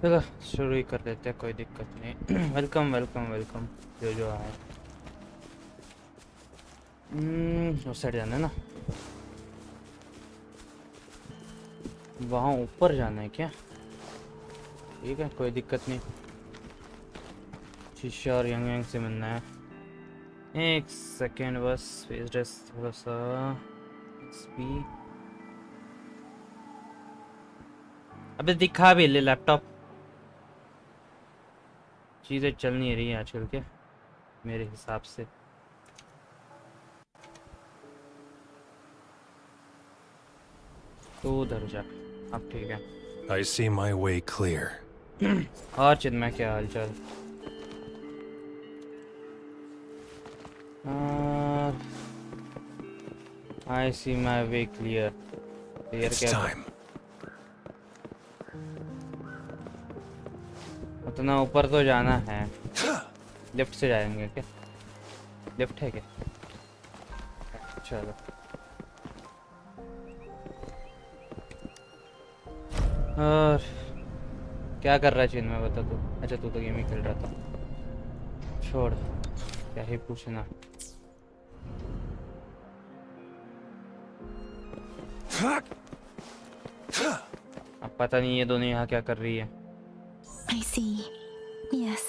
चलो शुरू ही कर लेते हैं, कोई दिक्कत नहीं। वेलकम वेलकम वेलकम जो आए। उस साइड जाना है ना, वहाँ ऊपर जाना है क्या? ठीक है, कोई दिक्कत नहीं। शीशा और यंग यंग से मिलना है। एक सेकेंड बस, फेस ड्रेस थोड़ा सा स्पी। अबे दिखा भी ले लैपटॉप, चीज़ें चल नहीं रही आजकल के मेरे हिसाब से। तो उधर जा, अब ठीक है। I see my way clear. और चिन्मय क्या हाल चाल? I see my way clear. Clear It's क्या? time. उतना ऊपर तो जाना है, लिफ्ट से जाएंगे क्या? लिफ्ट है क्या? चलो। और क्या कर रहा है चिन्मय, बता तू। अच्छा तू तो गेम ही खेल रहा था, छोड़, क्या ही पूछना। अब पता नहीं ये दोनों यहाँ क्या कर रही है। I see. Yes.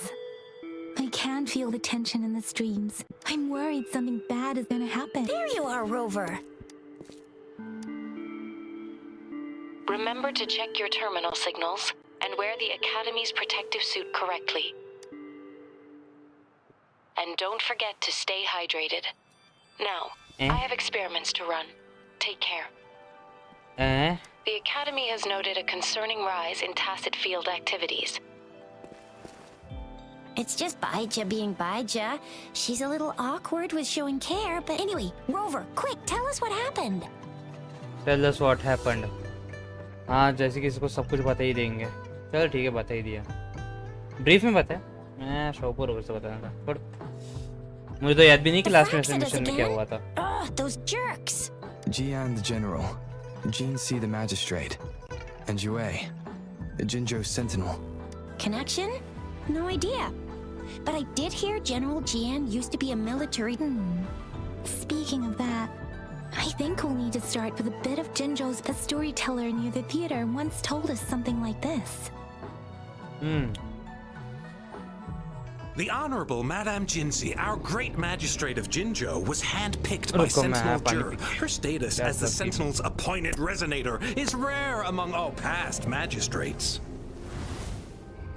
I can feel the tension in the streams. I'm worried something bad is gonna happen. There you are, Rover. Remember to check your terminal signals and wear the Academy's protective suit correctly. And don't forget to stay hydrated. Now, I have experiments to run. Take care. The Academy has noted a concerning rise in tacit field activities. It's just Baija being Baija. She's a little awkward with showing care, but anyway, Rover, quick, tell us what happened. Tell us what happened. हाँ, जैसे कि इसको सब कुछ बता ही देंगे। चल ठीक है, बता ही दिया, ब्रीफ में बता। मैं शौक और से बताना था, पर मुझे तो याद भी नहीं कि लास्ट मिशन में क्या हुआ था। Those jerks. Jian the general, Jean C the magistrate, and Yue, the Jinzhou sentinel. Connection? No idea. But I did hear General Jian used to be a military... Speaking of that, I think we'll need to start with a bit of Jinzhou's. A storyteller near the theater once told us something like this. The Honorable Madame Jinzi, our great magistrate of Jinzhou, was handpicked by Sentinel Jur. Her status as the Sentinel's appointed resonator is rare among all past magistrates.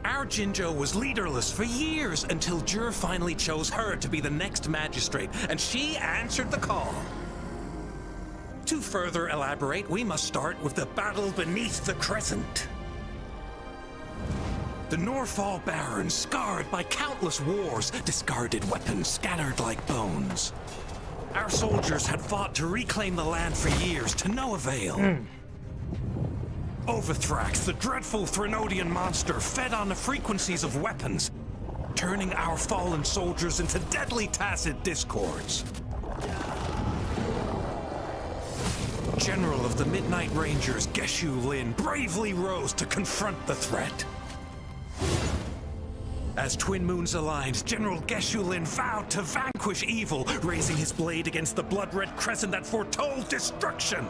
Our Jinzhou was leaderless for years until Jur finally chose her to be the next magistrate, and she answered the call. To further elaborate, we must start with the battle beneath the crescent. The Norfall Barons, scarred by countless wars, discarded weapons scattered like bones. Our soldiers had fought to reclaim the land for years, to no avail. Overthrax, the dreadful Threnodian monster, fed on the frequencies of weapons, turning our fallen soldiers into deadly tacit discords. General of the Midnight Rangers, Geshu Lin, bravely rose to confront the threat. As twin moons aligned, General Geshu Lin vowed to vanquish evil, raising his blade against the blood-red crescent that foretold destruction.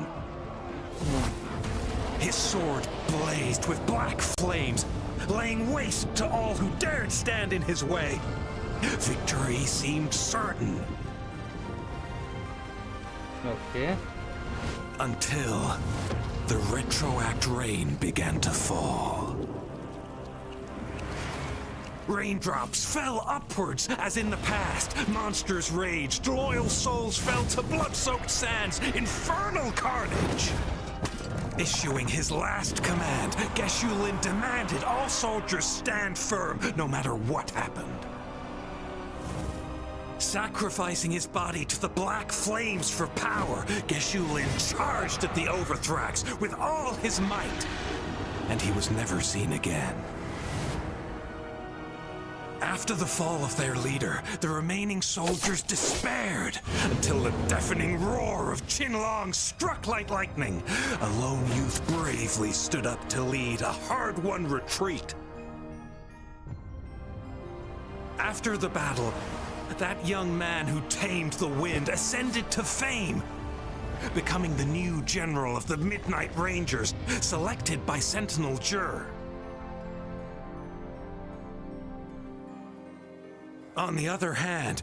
His sword blazed with black flames, laying waste to all who dared stand in his way. Victory seemed certain. Okay. Until the retroact rain began to fall. Raindrops fell upwards as in the past. Monsters raged, loyal souls fell to blood-soaked sands, infernal carnage. Issuing his last command, Geshu Lin demanded all soldiers stand firm no matter what happened. Sacrificing his body to the black flames for power, Geshu Lin charged at the Overthrax with all his might, and he was never seen again. After the fall of their leader, the remaining soldiers despaired until the deafening roar of Qinlong struck like lightning. A lone youth bravely stood up to lead a hard-won retreat. After the battle, that young man who tamed the wind ascended to fame, becoming the new general of the Midnight Rangers, selected by Sentinel Jur. On the other hand,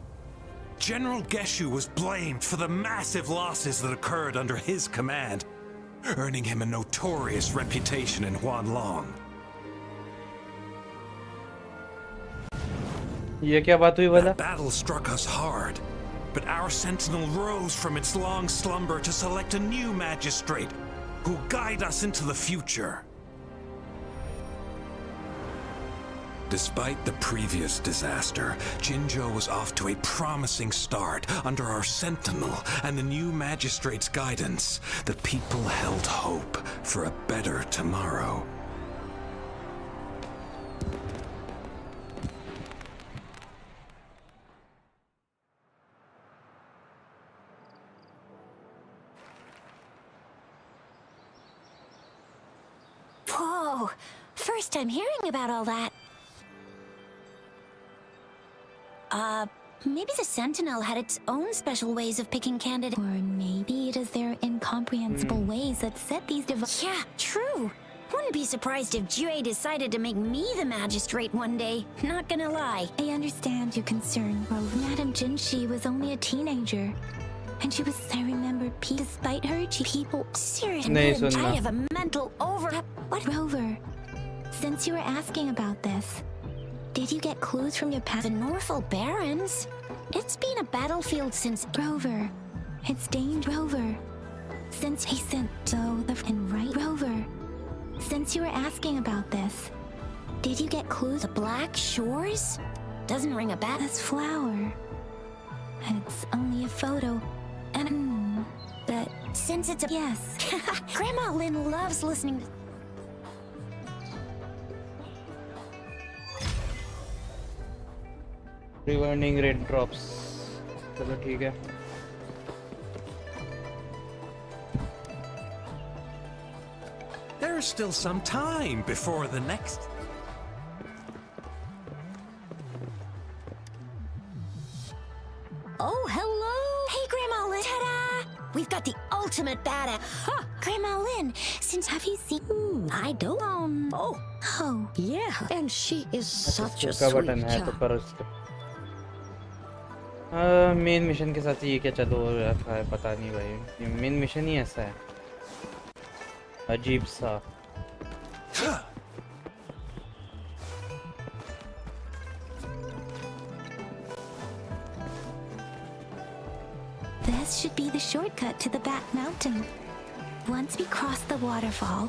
General Geshu was blamed for the massive losses that occurred under his command, earning him a notorious reputation in Huanlong. ये क्या बात हुई बोला? That battle struck us hard, but our sentinel rose from its long slumber to select a new magistrate who'll guide us into the future. Despite the previous disaster, Jinzhou was off to a promising start. Under our sentinel and the new magistrate's guidance, the people held hope for a better tomorrow. Whoa! First time hearing about all that. Maybe the Sentinel had its own special ways of picking candidates. Or maybe it is their incomprehensible ways that set these Yeah, true. Wouldn't be surprised if Jue decided to make me the magistrate one day. Not gonna lie. I understand your concern, Rove. Madame Jinshi was only a teenager. And she was, I remember, despite her, people... Seriously, I have a mental What? Rover, since you were asking about this, did you get clues from your past? The Norfolk Barons? It's been a battlefield since... Rover, it's Rover. Since he sent... So, and right, Rover, since you were asking about this, did you get clues? The Black Shores? Doesn't ring a bell. This flower. It's only a photo. And... but... Since it's a... Yes. Grandma Lynn loves listening to... Rewinding red drops. चलो ठीक है. There's still some time before the next... Oh, hello! Hey, Grandma Lynn! Ta-da! We've got the ultimate badass. Huh. Grandma Lynn, since have you seen... I don't... Oh, yeah, and she is such a का sweet button है तो child. करो इसको. Main mission के साथ ये क्या चलो रखा है पता नहीं भाई. ये मेन मिशन ही ऐसा है अजीब सा. this should be the shortcut to the Bat Mountain. Once we cross the waterfall,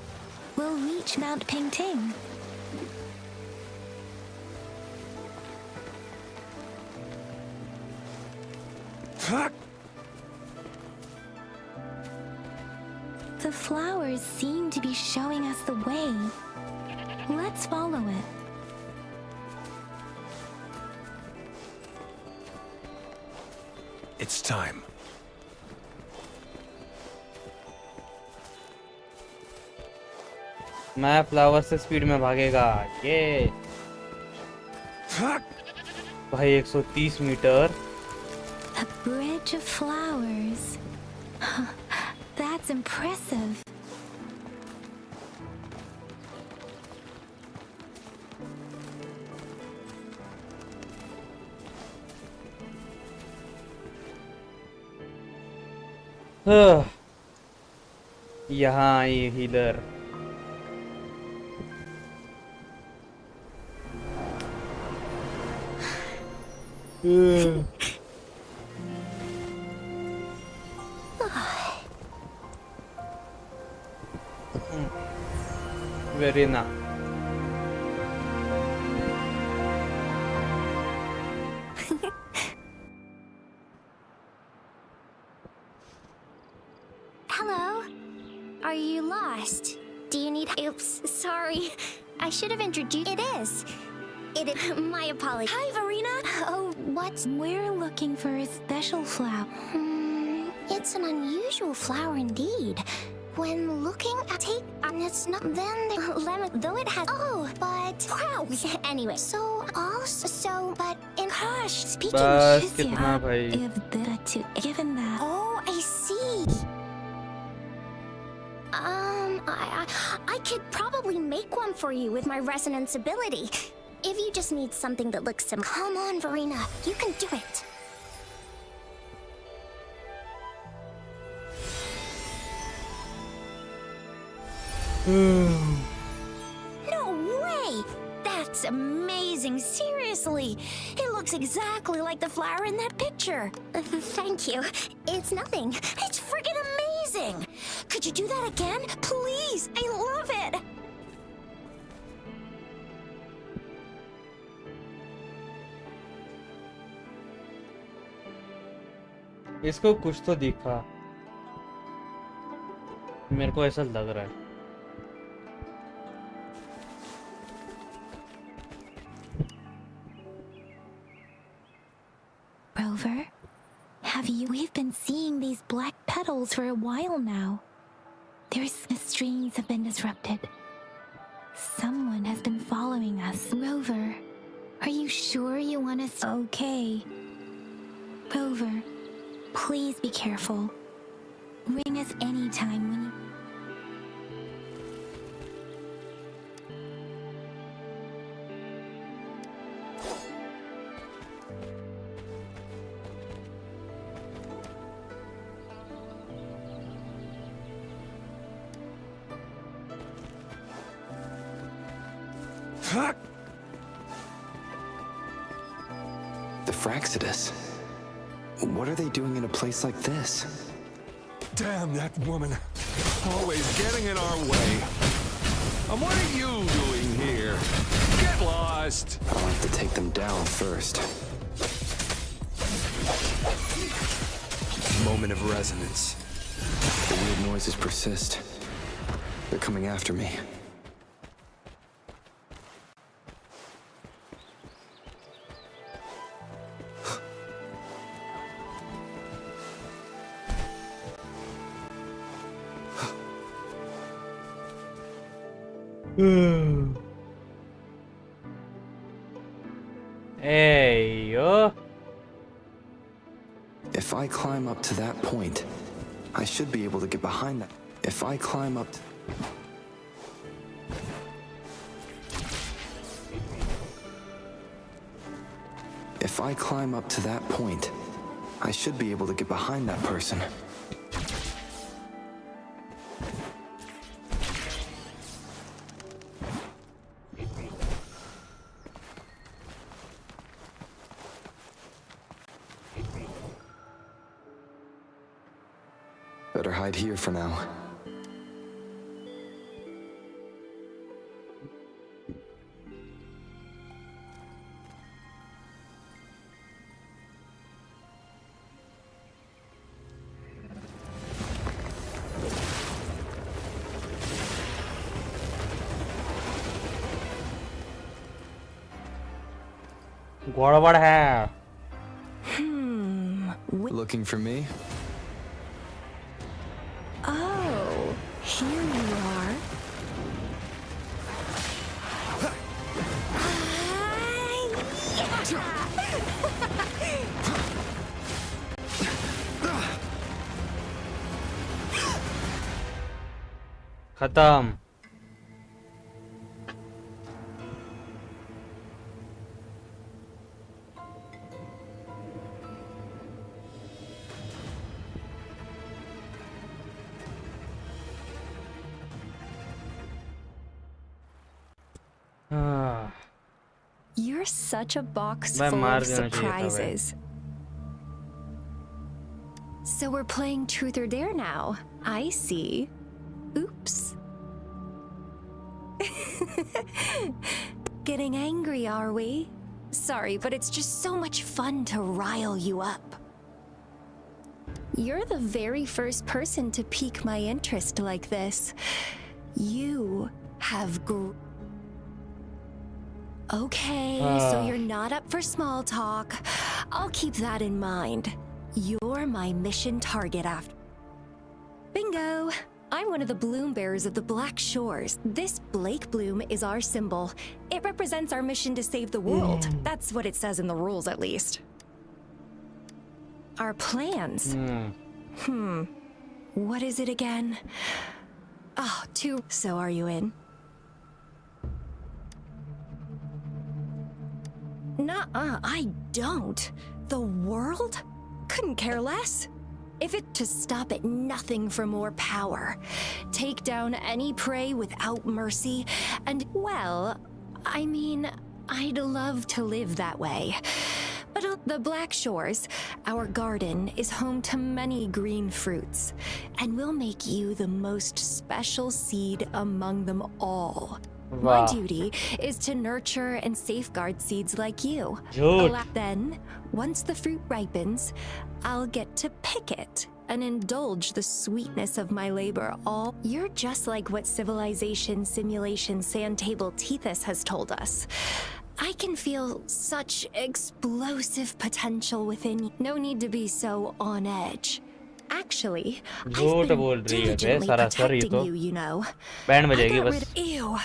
we'll reach Mount Pingting. The flowers seem to be showing us the way. Let's follow it. It's time. मैं flower से speed में भागेगा. ये भाई 130 metre. A bridge of flowers. That's impressive. यहाँ ये healer. Very nice. Hello? Are you lost? Do you need... Oops, sorry. I should have introduced... It is. My apologies. Hi, Verena. Oh, what? We're looking for a special flower. It's an unusual flower indeed. When looking at... it's not. Then the lemon, though it has. Oh, but wow. Anyway, so also but in gosh, speaking बस of कितना भाई if the to given that. Oh, I see. I could probably make one for you with my resonance ability. If you just need something that looks similar. Come on, Verena, you can do it. No way! That's amazing, seriously! It looks exactly like the flower in that picture. Thank you. It's nothing. It's freaking amazing! Could you do that again? Please! I love it! इसको कुछ तो दिखा, मेरे को ऐसा लग रहा है। Rover, we've been seeing these black petals for a while now. The streams have been disrupted. Someone has been following us. Rover, are you sure you want us? Okay. Rover, please be careful. Ring us anytime when you... The Fraxidus. What are they doing in a place like this? Damn that woman. Always getting in our way. And what are you doing here? Get lost! I'll have to take them down first. Moment of resonance. The weird noises persist. They're coming after me. Hey, yo. If I climb up to that point, I should be able to get behind that. If I climb up... If I climb up to that point, I should be able to get behind that person. Better hide here for now. गड़बड़ है। Looking for me? Oh, here you are. खत्म। You're such a box मैं full मार of देना चाहिए था भाई। surprises. So we're playing Truth or Dare now. I see. Oops. Getting angry, are we? Sorry, but it's just so much fun to rile you up. You're the very first person to pique my interest like this. You have Okay, so you're not up for small talk. I'll keep that in mind. You're my mission target after. Bingo! I'm one of the bloom bearers of the Black Shores. This Blake bloom is our symbol. It represents our mission to save the world. That's what it says in the rules, at least. Our plans? What is it again? Oh, So are you in? Nuh-uh, I don't. The world? Couldn't care less. If it to stop at nothing for more power, take down any prey without mercy, and, well, I mean, I'd love to live that way. But the Black Shores, our garden, is home to many green fruits, and we'll make you the most special seed among them all. Wow. My duty is to nurture and safeguard seeds like you. Dude. Then, once the fruit ripens, I'll get to pick it and indulge the sweetness of my labor all. You're just like what Civilization Simulation Sandtable Tethys has told us. I can feel such explosive potential within you. No need to be so on edge. Actually, I've been diligently protecting you, you know. Band I बजेगी got बस. rid- Ew.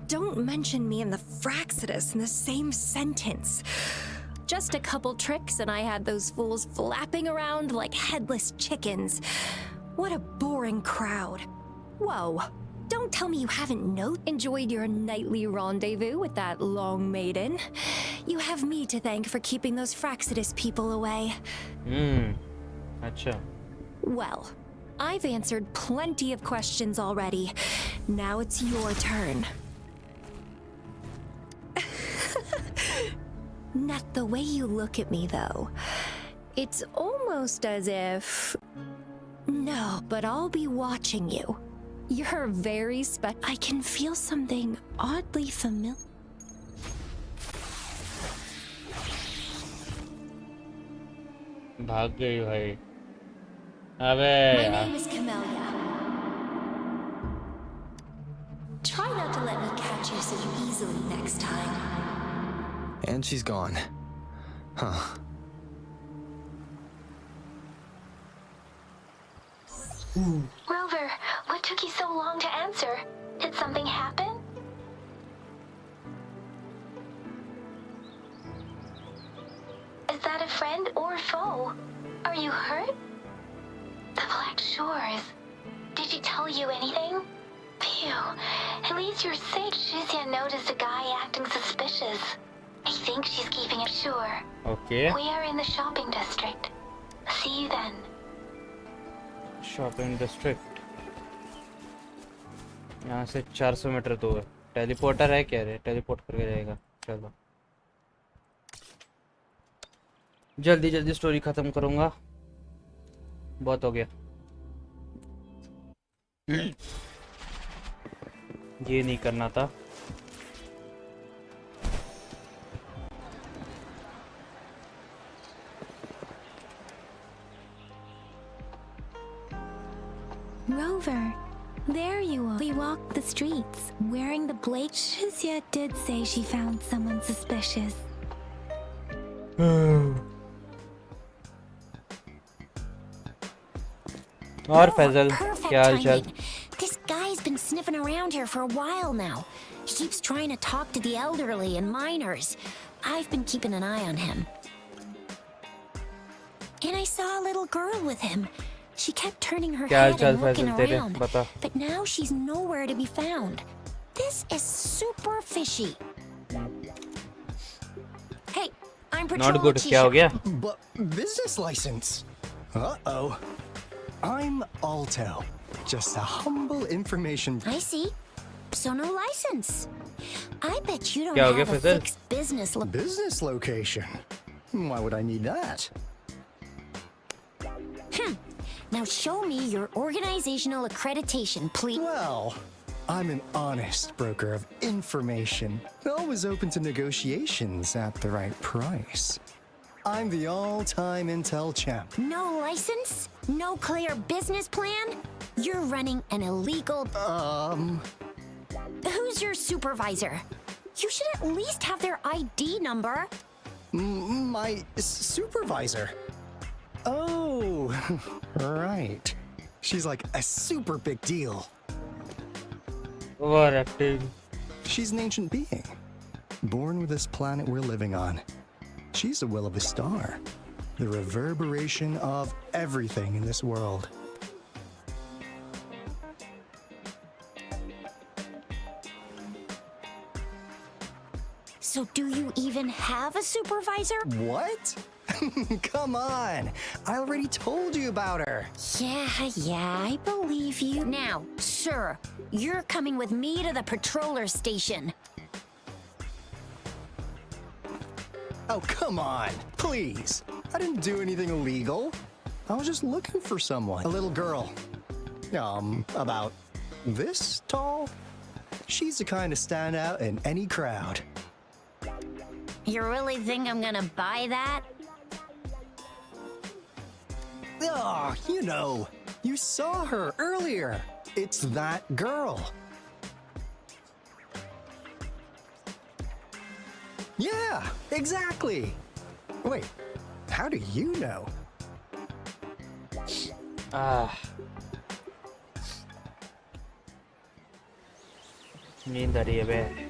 Don't mention me and the Fraxidus in the same sentence. Just a couple tricks and I had those fools flapping around like headless chickens. What a boring crowd. Whoa. Don't tell me you haven't enjoyed your nightly rendezvous with that long maiden. You have me to thank for keeping those Fraxidus people away. अच्छा. Well, I've answered plenty of questions already. Now it's your turn. Not the way you look at me, though. It's almost as if... No, but I'll be watching you. You're very I can feel something oddly familiar. भाग गई भाई. अबे My यार. name is Camellia. Try not to let me catch you so easily next time. And she's gone. Huh. Rover, what took you so long to answer? Did something happen? Is that a friend or foe? Are you hurt? The Black Shores. Did she tell you anything? Phew. At least you're safe. Shizia noticed a guy acting suspicious. I think she's keeping it sure. Okay. We are in the shopping district. See you then. Shopping district. यहाँ से 400 metre दूर. Teleporter है क्या रे? Teleport करके जाएगा. चलो जल्दी जल्दी स्टोरी खत्म करूंगा. बहुत हो गया. ये नहीं करना था. Rover, there you are. We walked the streets, wearing the Blake. Shizia did say she found someone suspicious. और फैजल क्या हाल चाल? This guy's been sniffing around here for a while now. He keeps trying to talk to the elderly and minors. I've been keeping an eye on him. And I saw a little girl with him. She kept turning her head and looking around, but now she's nowhere to be found. This is super fishy. Hey, I'm Patrol Not good. Tisha. क्या हो गया? But business license. Uh-oh. I'm Alto. Just a humble information. I see. So no license. I bet you don't क्या हो गया have a Faizal? fixed business Business location. Why would I need that? Now show me your organizational accreditation, please. Well, I'm an honest broker of information. Always open to negotiations at the right price. I'm the all-time intel champ. No license? No clear business plan? You're running an illegal... Who's your supervisor? You should at least have their ID number. My supervisor. Oh, right. She's like a super big deal. Overacting. She's an ancient being, born with this planet we're living on. She's the will of a star, the reverberation of everything in this world. So do you even have a supervisor? What? Come on, I already told you about her. Yeah, I believe you. Now, sir, you're coming with me to the patroller station. Oh, come on, please. I didn't do anything illegal. I was just looking for someone. A little girl. About this tall. She's the kind to stand out in any crowd. You really think I'm gonna buy that? Oh, you know, you saw her earlier. It's that girl. Yeah, exactly. Wait, how do you know? नींद आ रही है बे.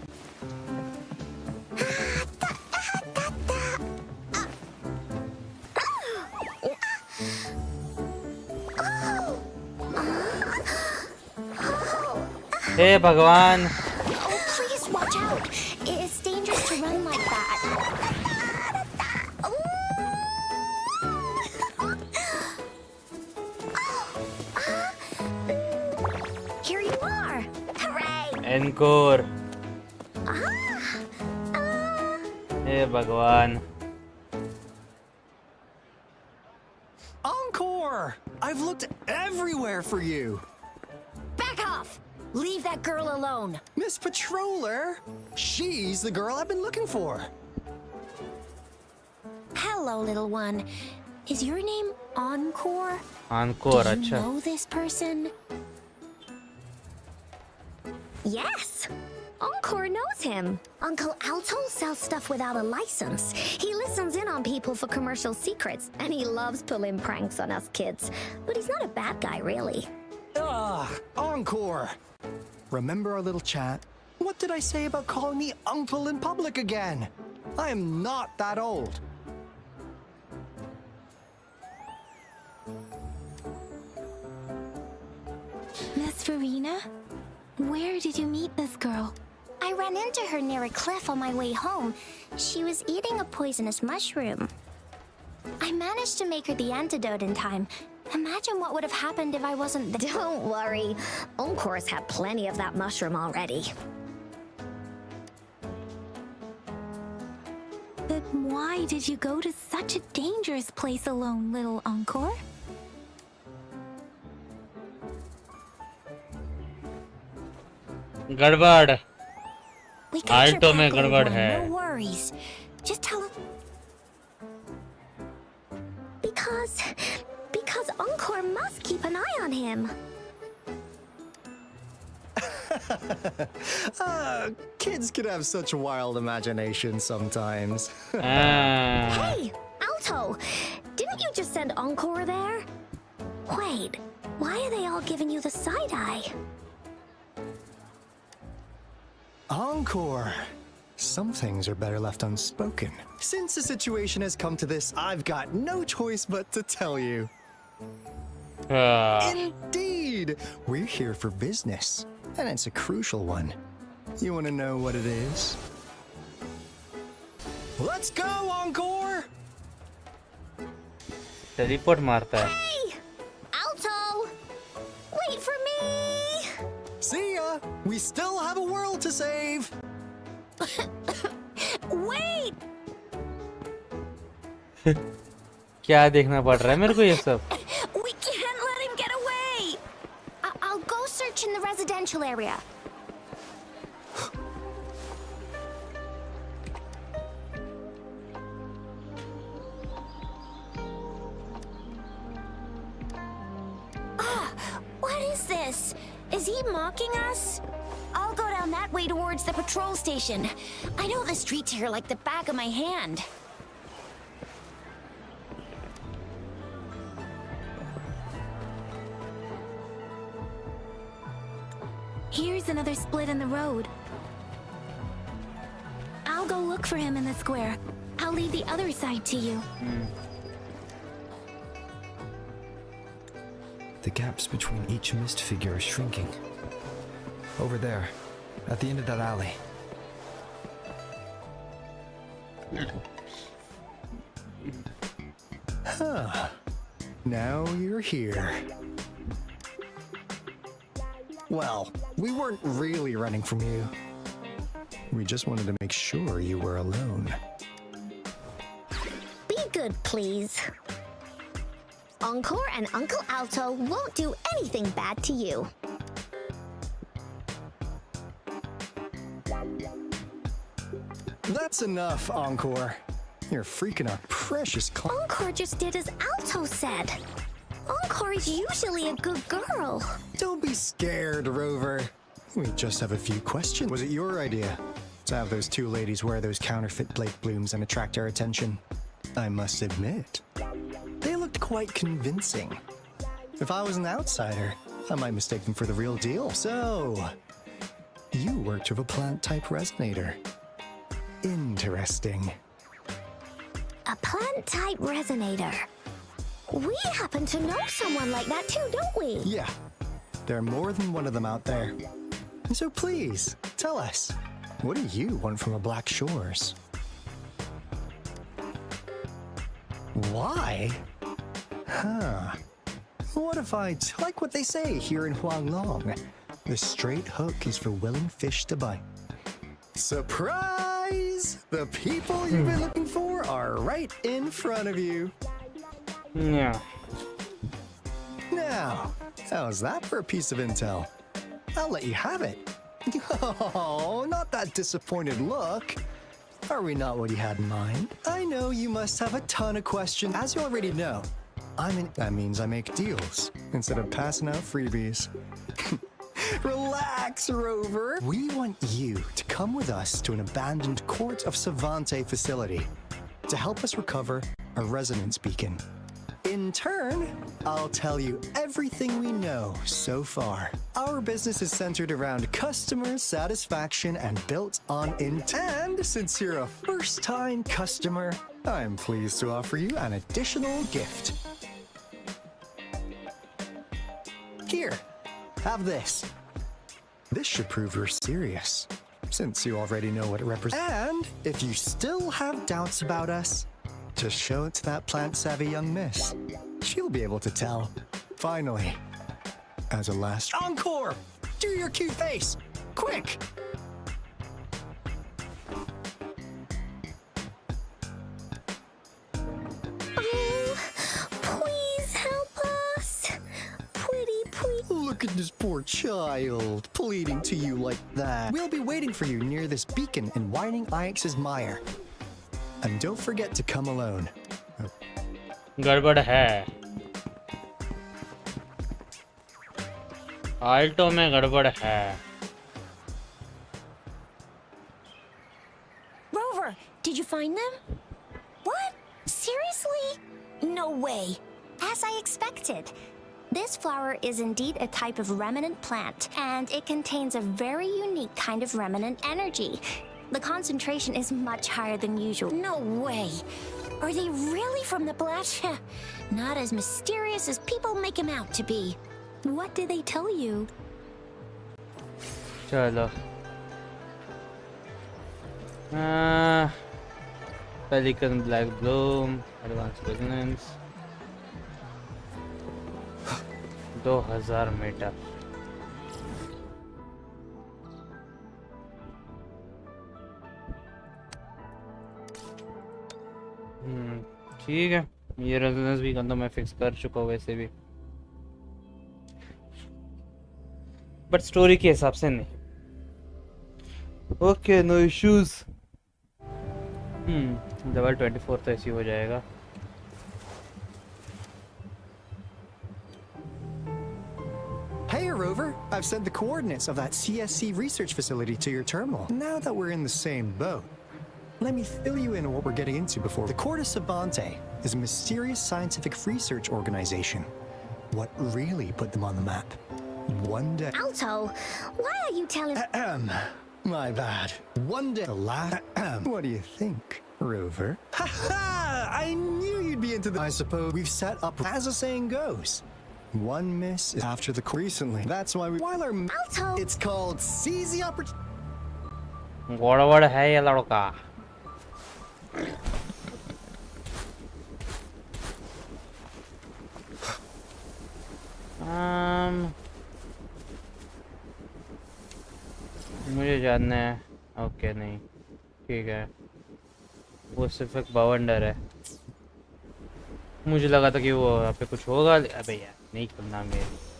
हे भगवान. Oh, please watch out. It's dangerous to run like that. Here you are. Hooray. Encore. हे भगवान. Encore! I've looked everywhere for you. Back off. Leave that girl alone. Miss Patroller, she's the girl I've been looking for. Hello, little one. Is your name Encore? Encore, Do you अच्छा. know this person? Yes! Encore knows him. Uncle Alto sells stuff without a license. He listens in on people for commercial secrets, and he loves pulling pranks on us kids. But he's not a bad guy, really. Encore! Remember our little chat? What did I say about calling me uncle in public again? I am not that old. Miss Verena? Where did you meet this girl? I ran into her near a cliff on my way home. She was eating a poisonous mushroom. I managed to make her the antidote in time. Imagine what would have happened if I wasn't there. Don't worry. Encore's had plenty of that mushroom already. But why did you go to such a dangerous place alone, little Encore? गड़बड़. We got your Alto में back, little गड़बड़ one. है. No worries. Just tell her. Because Encore must keep an eye on him. Kids can have such wild imaginations sometimes. Hey, Alto! Didn't you just send Encore there? Wait, why are they all giving you the side eye? Encore! Some things are better left unspoken. Since the situation has come to this, I've got no choice but to tell you. Indeed! We're here for business, and it's a crucial one. You want to know what it is? Let's go, Encore! Teleport मारता है. Hey! Alto! Wait for me! See ya! We still have a world to save! Wait! क्या देखना पड़ रहा है मेरे को ये सब? We can't let him get away! I'll go search in the residential area. What is this? Is he mocking us? I'll go down that way towards the patrol station. I know the streets here like the back of my hand. another split in the road. I'll go look for him in the square. I'll leave the other side to you. The gaps between each mist figure are shrinking. Over there, at the end of that alley. Huh. Now you're here. Well, we weren't really running from you. We just wanted to make sure you were alone. Be good, please. Encore and Uncle Alto won't do anything bad to you. That's enough, Encore. You're freaking our precious Encore just did as Alto said. Encore is usually a good girl. Don't be scared, Rover. We just have a few questions. Was it your idea to have those two ladies wear those counterfeit Blake blooms and attract our attention? I must admit, they looked quite convincing. If I was an outsider, I might mistake them for the real deal. So, you worked with a plant-type resonator. Interesting. A plant-type resonator. We happen to know someone like that too, don't we? Yeah, there are more than one of them out there. And so please, tell us, what do you want from the Black Shores? Why? Huh. What if like what they say here in Huanglong? The straight hook is for willing fish to bite. Surprise! The people you've been looking for are right in front of you. Yeah. Now, how's that for a piece of intel? I'll let you have it. Oh, not that disappointed look. Are we not what you had in mind? I know you must have a ton of questions. As you already know, that means I make deals instead of passing out freebies. Relax, Rover. We want you to come with us to an abandoned Court of Savante facility to help us recover a resonance beacon. In turn, I'll tell you everything we know so far. Our business is centered around customer satisfaction and built on intent. And since you're a first-time customer, I'm pleased to offer you an additional gift. Here, have this. This should prove you're serious, since you already know what it represents. And if you still have doubts about us, just show it to that plant-savvy young miss. She'll be able to tell. Finally, as a last encore, do your cute face, quick! Oh, please help us. Pretty. Look at this poor child, pleading to you like that. We'll be waiting for you near this beacon in Whining Ix's mire. And don't forget to come alone. गड़बड़ है Alto में गड़बड़ है Rover, did you find them? What? Seriously? No way. As I expected. This flower is indeed a type of remnant plant, and it contains a very unique kind of remnant energy. The concentration is much higher than usual. No way. Are they really from the Black? Not as mysterious as people make him out to be. What did they tell you? चलो Pelican Black Bloom Advanced Resonance 2000 metre ठीक है ये resonance भी तो मैं fix कर चुका हूँ वैसे भी बट स्टोरी के हिसाब से नहीं ओके नो इश्यूज लेवल 24 तो ऐसे हो जाएगा Hey, Rover, I've sent the coordinates of that CSC research facility to your terminal. Now that we're in the same boat, let me fill you in on what we're getting into before. The Court of Savante is a mysterious scientific research organization. What really put them on the map? one day. Alto, why are you telling? My bad. One day. The last. What do you think, Rover? Ha ha! I knew you'd be into the. I suppose we've set up as the saying goes. One miss is after the recently. That's why we. While our Alto. It's called seize the opportunity. गड़बड़ है ये लड़का. मुझे जानना है. Okay नहीं ठीक है. वो सिर्फ एक बवंडर है. मुझे लगा था कि वो यहाँ पे कुछ होगा. अबे यार नहीं करना मेरे.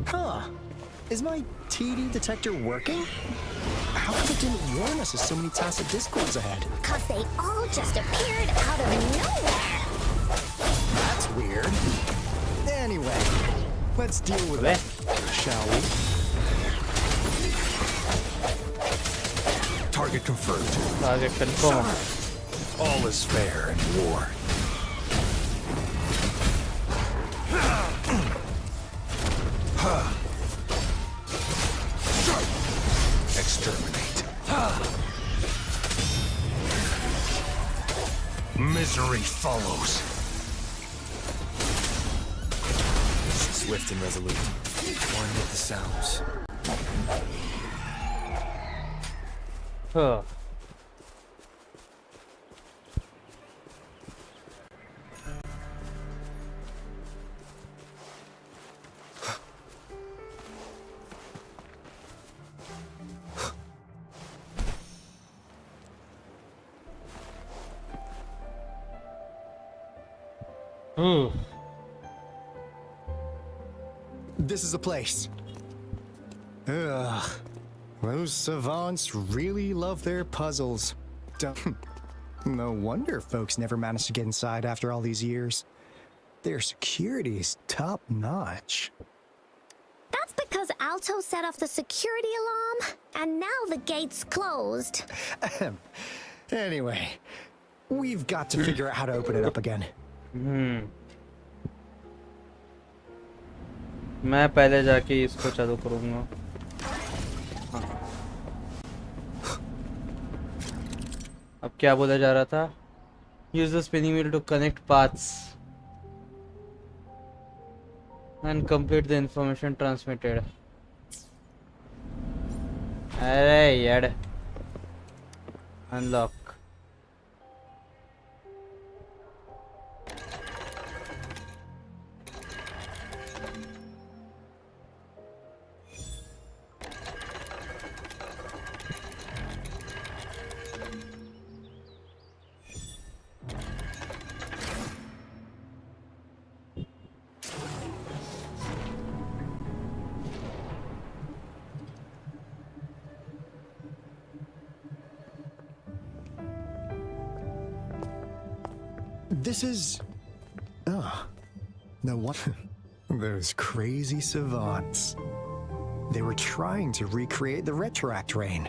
Huh. Is my TD detector working? How come it didn't warn us of so many tacit discords ahead? Cause they all just appeared out of nowhere. That's weird. Anyway, let's deal with it, shall we? Target confirmed. Target confirmed. All is fair in war. Exterminate. Misery follows. Swift and resolute. One with the sounds. Huh. This is the place. Ugh. Those savants really love their puzzles. No wonder folks never managed to get inside after all these years. Their security is top-notch. That's because Alto set off the security alarm, and now the gate's closed. Anyway, we've got to figure out how to open it up again. मैं पहले जाके इसको चालू करूँगा. अब क्या बोला जा रहा था? Use the spinning wheel to connect paths and complete the information transmitted. अरे यार. Unlock. This is... Oh. No wonder. Those crazy savants. They were trying to recreate the retroact rain.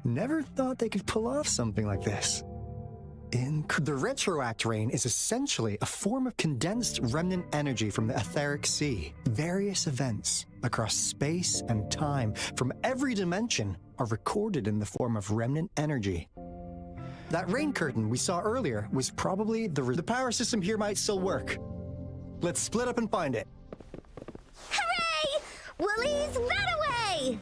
Never thought they could pull off something like this. The retroact rain is essentially a form of condensed remnant energy from the etheric sea. Various events across space and time from every dimension are recorded in the form of remnant energy. That rain curtain we saw earlier was probably the power system here might still work. Let's split up and find it. Hooray! Woolies, that away!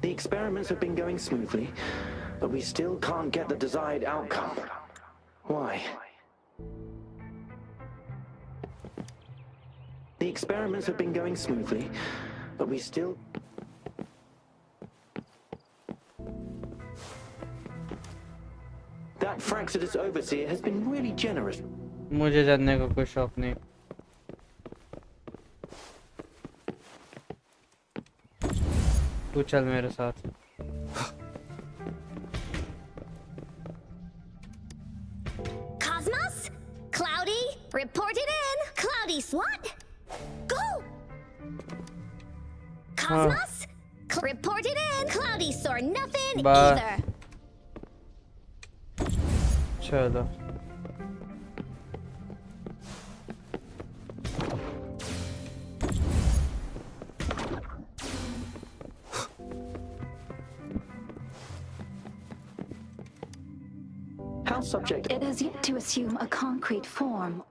The experiments have been going smoothly, but we still can't get the desired outcome. Why? The experiments have been going smoothly, but we still... That Fraxidus overseer has been really generous. मुझे जानने का कोई शौक नहीं. तू चल मेरे साथ. Cosmos? Cloudy? Report it in! Cloudy, what? Go! Cosmos? Report it in! Cloudy saw nothing either. चलो. How subject... It has yet to assume a concrete form.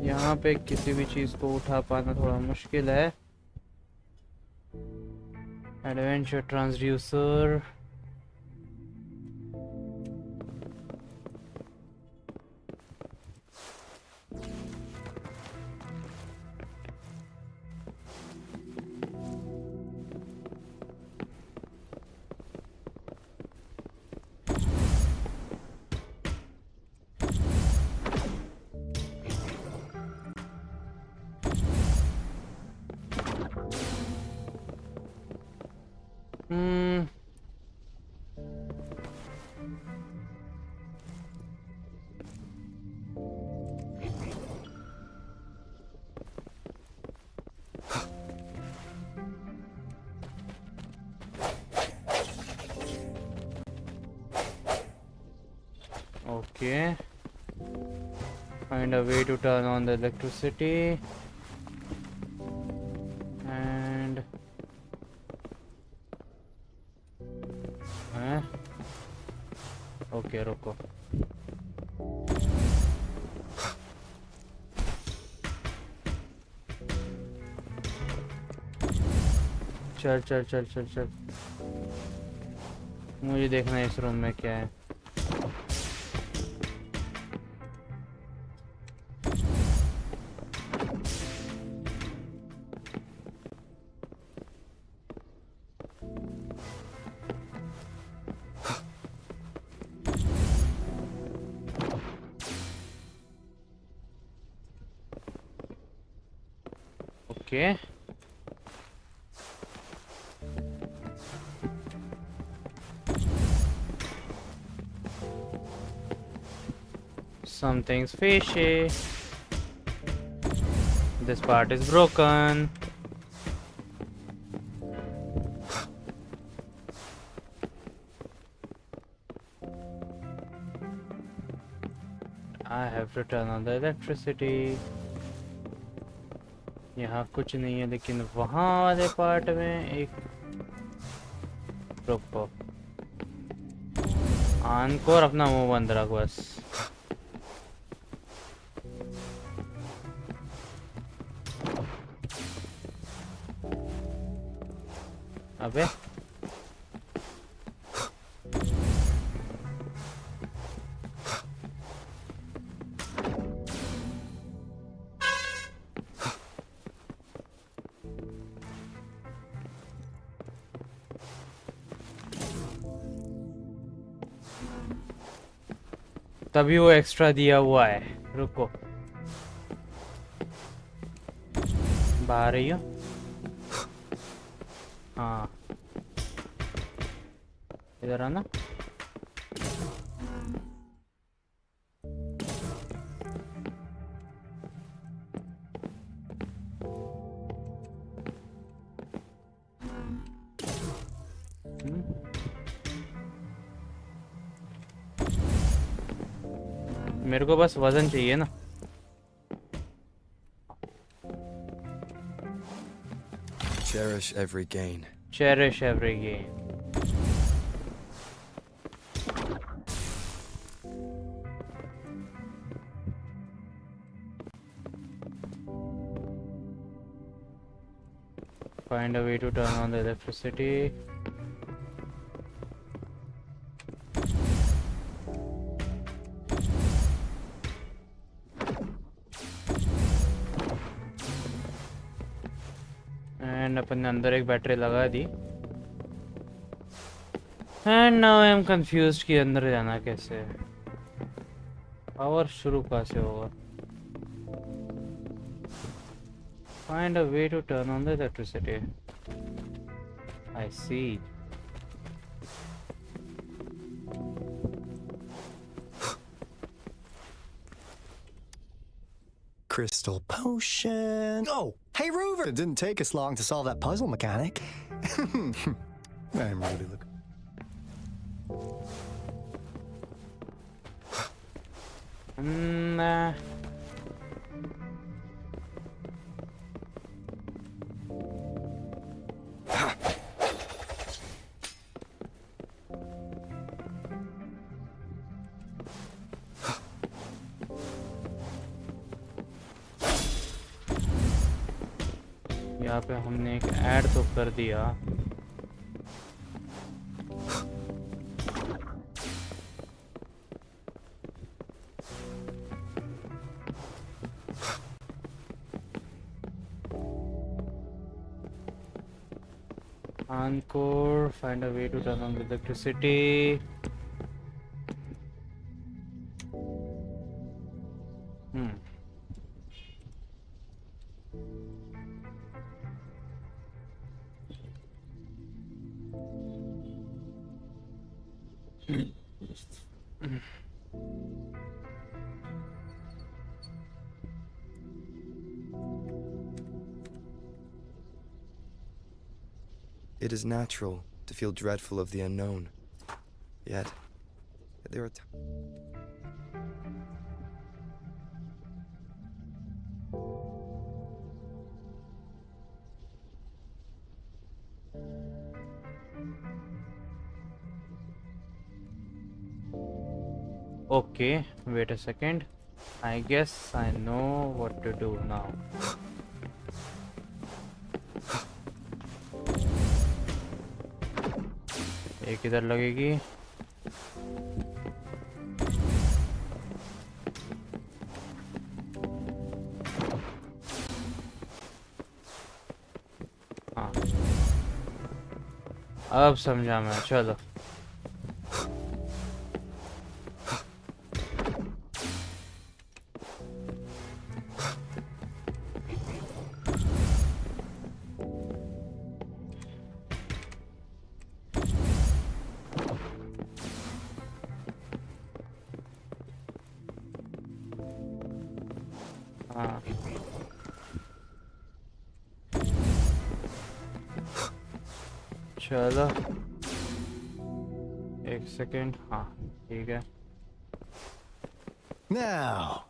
यहाँ पे किसी भी चीज को उठा पाना थोड़ा मुश्किल है. Adventure transducer. Okay. Find a way to turn on the electricity. And okay, रुको. चल चल चल चल चल. मुझे देखना है इस रूम में क्या है. Okay. Something's fishy. This part is broken. I have to turn on the electricity. यहाँ कुछ नहीं है, लेकिन वहाँ वाले पार्ट में एक रुको. आन को और अपना मुंह बंद रख बस. अबे तभी वो एक्स्ट्रा दिया हुआ है. रुको, बाहर रही हो. हाँ, इधर आना. मेरे को बस वजन चाहिए ना. Cherish every gain. Cherish every gain. find a way to turn on the electricity. And अपन ने अंदर एक बैटरी लगा दी. And now I am confused कि अंदर जाना कैसे है. पावर शुरू कहाँ से होगा? Find a way to turn on the electricity. I see. Crystal potion. Oh, hey, Rover! It didn't take us long to solve that puzzle mechanic. I'm really looking. Nah. यहाँ पे हमने एक ऐड तो कर दिया. Encore, find a way to turn on the electricity. It is natural to feel dreadful of the unknown. Yet, there are Okay, wait a second. I guess I know what to do now. एक इधर लगेगी. हाँ, अब समझा मैं. चलो. हाँ. चलो एक सेकेंड. हाँ ठीक है. Now,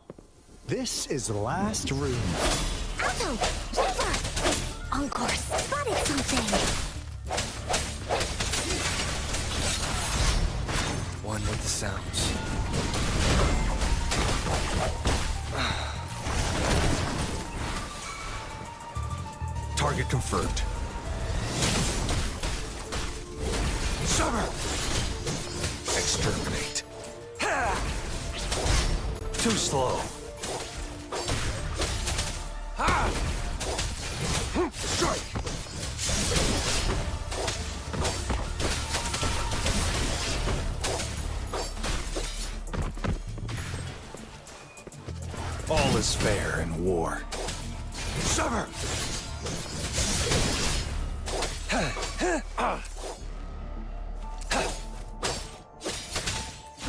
this is the last room. Otto! Silver! Encore spotted something! one with the sounds. Target confirmed. Summer! Exterminate. Too slow. Strike! All is fair in war. Summer!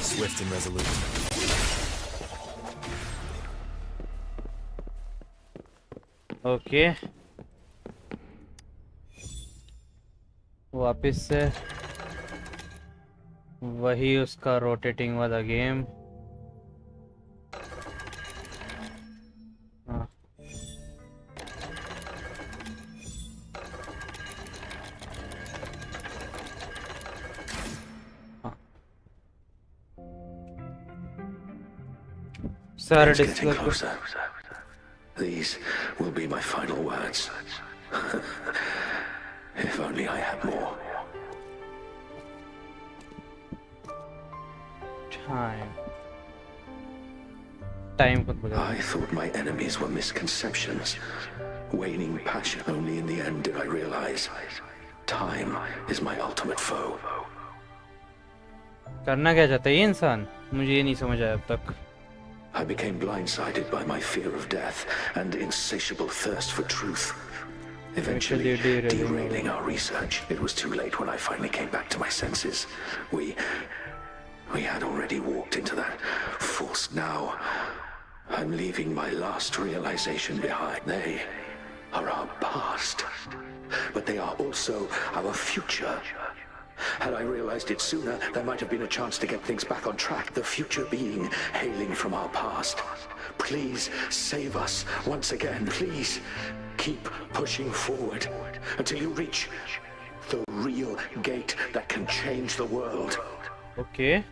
Swift and resolute. Okay, वापिस से वही उसका rotating वाला game. हाँ. सारे These will be my final words. If only I had more. Time खुद बदल. I thought my enemies were misconceptions. Waning passion. Only in the end did I realize time is my ultimate foe. करना क्या चाहता है ये इंसान? मुझे ये नहीं समझ आया अब तक. I became blindsided by my fear of death and insatiable thirst for truth. Eventually, derailing our research. It was too late when I finally came back to my senses. We had already walked into that false now. I'm leaving my last realization behind. They are our past, but they are also our future. Had I realized it sooner, there might have been a chance to get things back on track. The future being hailing from our past. Please save us once again. Please keep pushing forward until you reach the real gate that can change the world. Okay.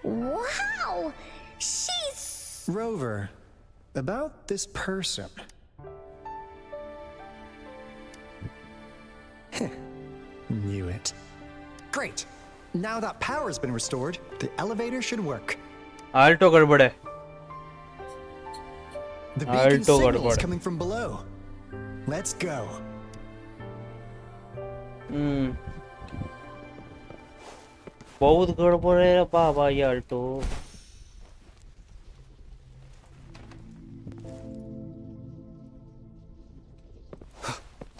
Wow! She's... Rover, about this person. Knew it. Great! Now that power's been restored, the elevator should work. Alto गड़बड़ है. The beacon signal is coming from below. Let's go. बहुत गड़बड़ है बाबा ये Alto.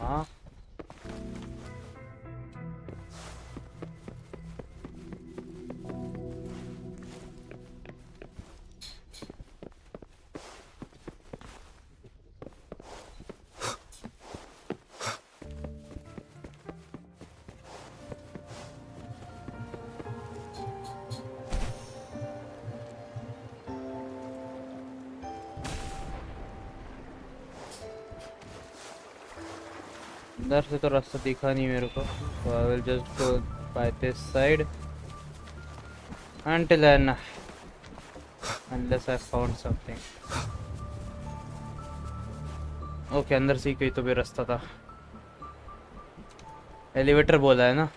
हाँ. अंदर से तो रास्ता दिखा नहीं मेरे को, so I will just go by this side until then, unless I found something. Okay, अंदर से कोई तो भी रास्ता था. एलिवेटर बोला है ना?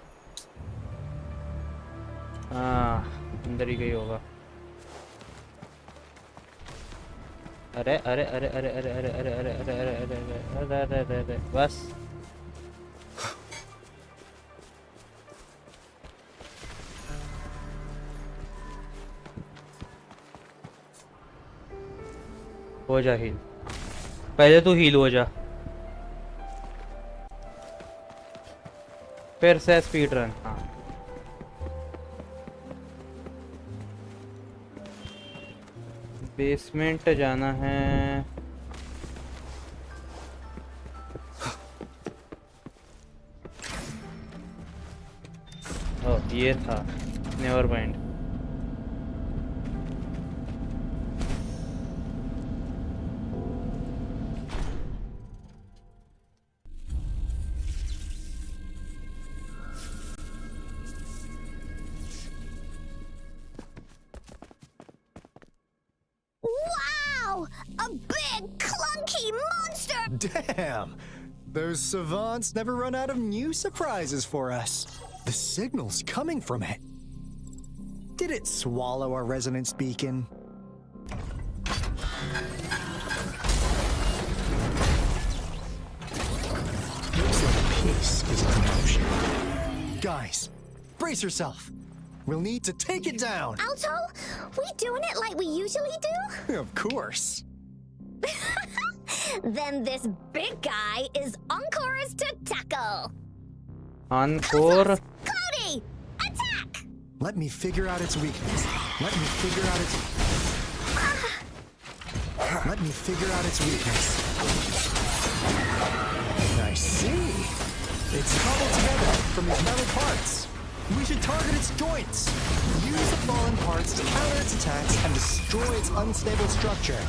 हाँ, अंदर ही कहीं होगा. अरे अरे अरे अरे अरे अरे अरे अरे अरे अरे अरे अरे अरे अरे अरे बस. हो जा हील. पहले तू हील हो जा, फिर से स्पीड रन. हाँ, बेसमेंट जाना है. ओह ये था, never mind. Damn! Those savants never run out of new surprises for us. The signal's coming from it. Did it swallow our resonance beacon? Looks like peace is in motion. Guys, brace yourself. We'll need to take it down. Alto, we doing it like we usually do? Of course. Then this big guy is Encore's to tackle. Encore? Cody, attack! Let me figure out its weakness. Let me figure out its weakness. I see. It's cobbled together from its metal parts. We should target its joints. Use the fallen parts to counter its attacks and destroy its unstable structure.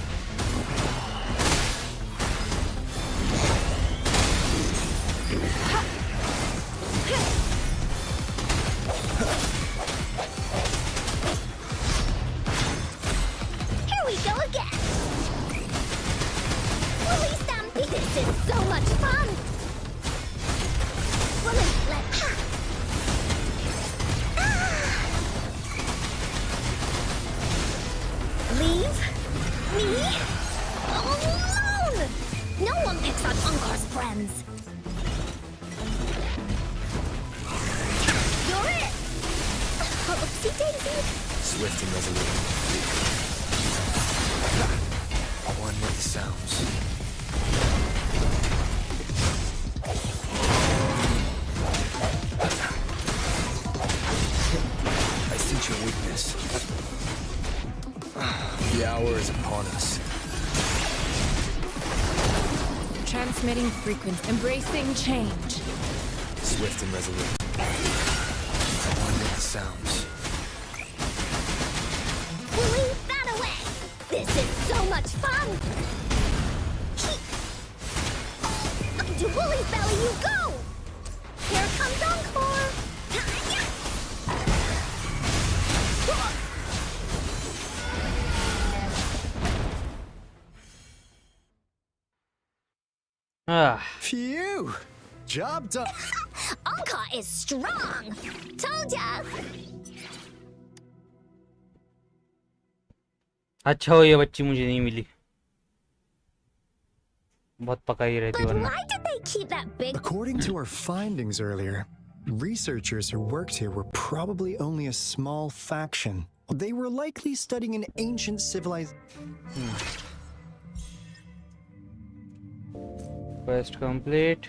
This is so much fun! Leave me alone! No one picks on Unkar's friends. You're it! Oopsie daisy. Swift and resolute. One with the sounds. I sense your weakness. The hour is upon us. Transmitting frequency, embracing change. Swift and resolute. One with the sounds. Leave that away! This is so much fun! To Woolly's belly you go! Here comes Encore! Phew! Job done. Encore is strong! Told ya! अच्छा हो ये बच्ची मुझे नहीं मिली बहुत पकाई रहती But वरना why did they keep that big? According to our findings earlier, researchers who worked here were probably only a small faction. They were likely studying an ancient civilization. Quest complete.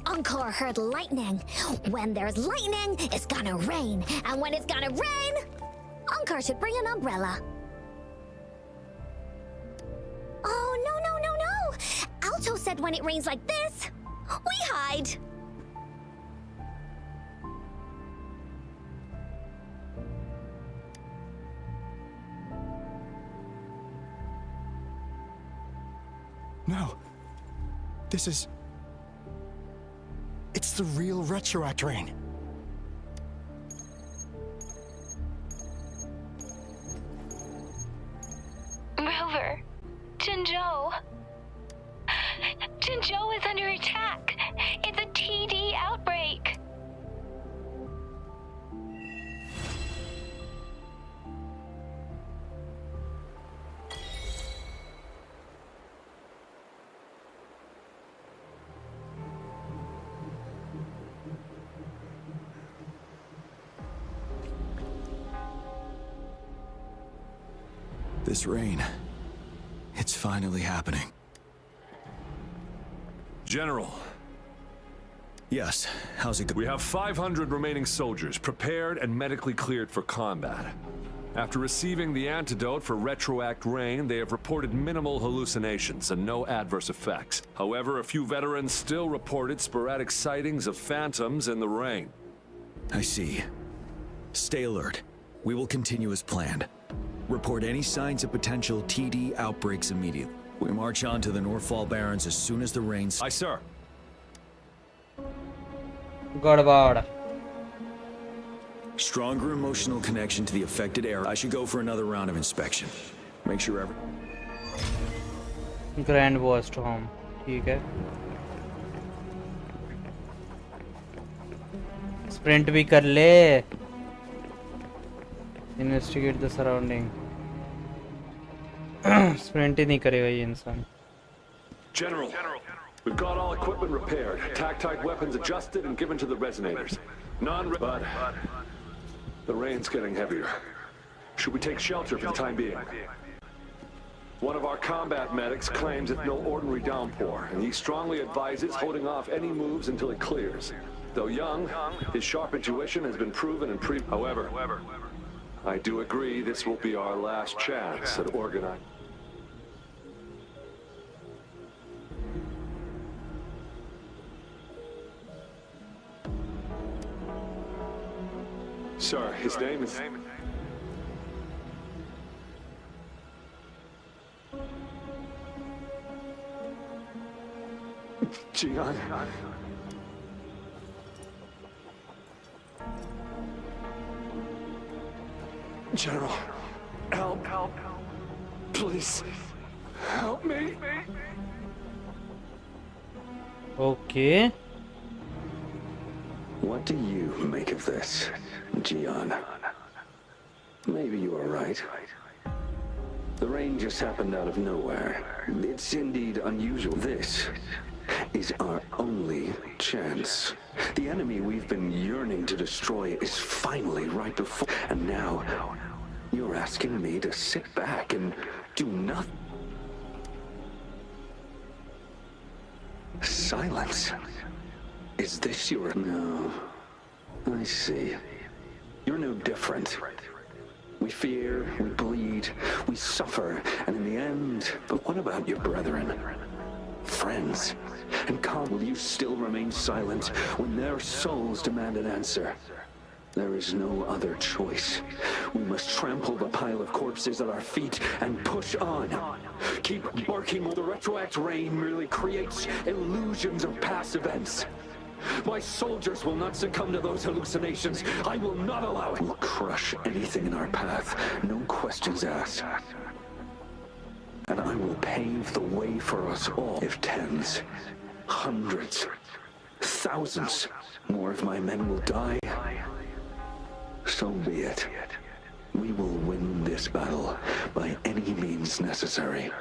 Encore heard lightning. When there's lightning, it's gonna rain. And when it's gonna rain, Encore should bring an umbrella. Oh, no. Alto said when it rains like this, we hide. No. This is... It's the real Retroact rain. Rover, Jinzhou. Jinzhou is under attack. It's a TD outbreak. This rain, it's finally happening. General. Yes, how's it going? We have 500 remaining soldiers prepared and medically cleared for combat. After receiving the antidote for Retroact Rain, they have reported minimal hallucinations and no adverse effects. However, a few veterans still reported sporadic sightings of phantoms in the rain. I see. Stay alert. We will continue as planned. Report any signs of potential TD outbreaks immediately. We march on to the Northfall Barrens as soon as the rains... Aye, sir. गड़बड़. Stronger emotional connection to the affected area. I should go for another round of inspection. Make sure every... Grand Boss Storm. ठीक है. Sprint भी कर ले. Investigate the surrounding. Sprint ही नहीं करेगा ये इंसान. General, we've got all equipment repaired, tac-type weapons adjusted and given to the resonators. But the rain's getting heavier. Should we take shelter for the time being? One of our combat medics claims it's no ordinary downpour, and he strongly advises holding off any moves until it clears. Though young, his sharp intuition has been proven in However, I do agree this will be our last chance at organizing. Sir, his name is... Gian. General, help. Please, help me. Okay. What do you make of this, Gian? Maybe you are right. The rain just happened out of nowhere. It's indeed unusual. This is our only chance. The enemy we've been yearning to destroy is finally right before. And now, you're asking me to sit back and do nothing. Silence. Is this your... No. I see. You're no different. We fear, we bleed, we suffer, and in the end... But what about your brethren? Friends? And will you still remain silent when their souls demand an answer? There is no other choice. We must trample the pile of corpses at our feet and push on. Keep barking. The retroact rain merely creates illusions of past events. My soldiers will not succumb to those hallucinations. I will not allow it. We'll crush anything in our path. No questions asked. And I will pave the way for us all. If tens, hundreds, thousands more of my men will die, so be it. We will win this battle by any means necessary.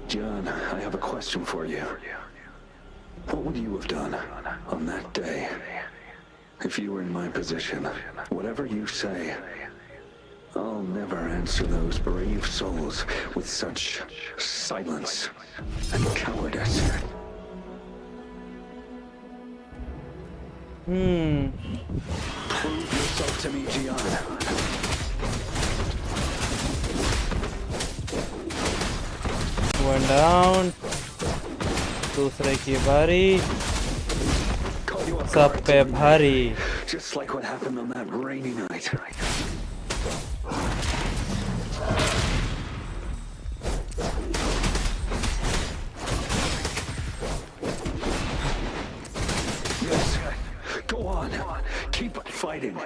John, I have a question for you. What would you have done on that day if you were in my position? Whatever you say, I'll never answer those brave souls with such silence and cowardice. Prove yourself to me, Gian. One down. दूसरे की बारी. सब पे भारी. Just like what happened on that rainy night. Yes, go on. Keep fighting.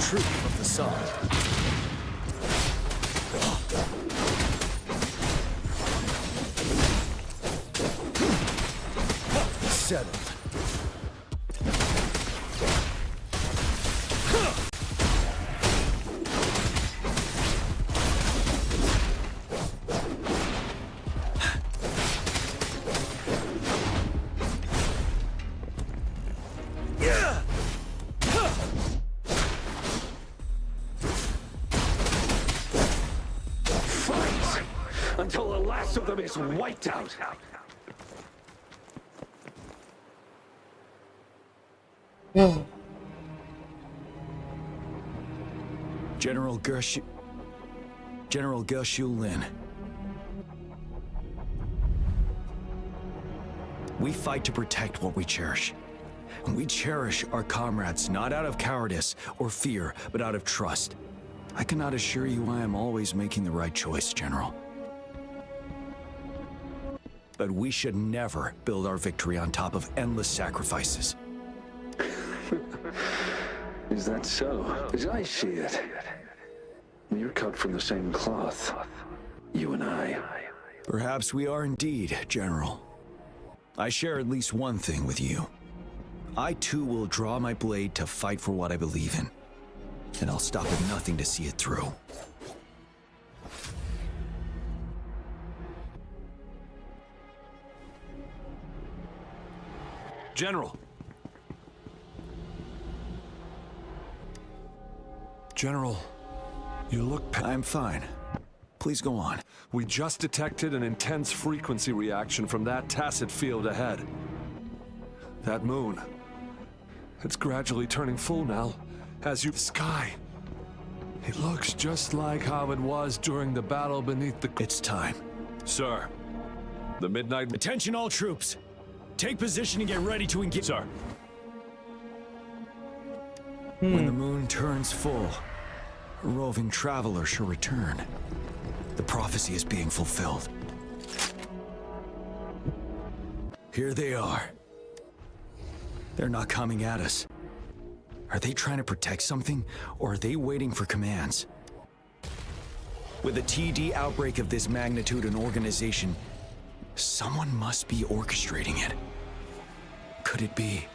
Truth of the sun. Settled. Until the last of them is wiped out. General Gershu Lin. We fight to protect what we cherish. And we cherish our comrades not out of cowardice or fear, but out of trust. I cannot assure you I am always making the right choice, General. But we should never build our victory on top of endless sacrifices. Is that so? As I see it, you're cut from the same cloth, you and I. Perhaps we are indeed, General. I share at least one thing with you. I too will draw my blade to fight for what I believe in. And I'll stop at nothing to see it through. General. General, you look... I'm fine. Please go on. We just detected an intense frequency reaction from that tacit field ahead. That moon. It's gradually turning full now, as you... Sky. It looks just like how it was during the battle beneath the... It's time. Sir. The midnight... Attention all troops. Take position and get ready to engage. Sir. When the moon turns full, a roving traveler shall return. The prophecy is being fulfilled. Here they are. They're not coming at us. Are they trying to protect something, or are they waiting for commands? With a TD outbreak of this magnitude and organization, someone must be orchestrating it. Could it be?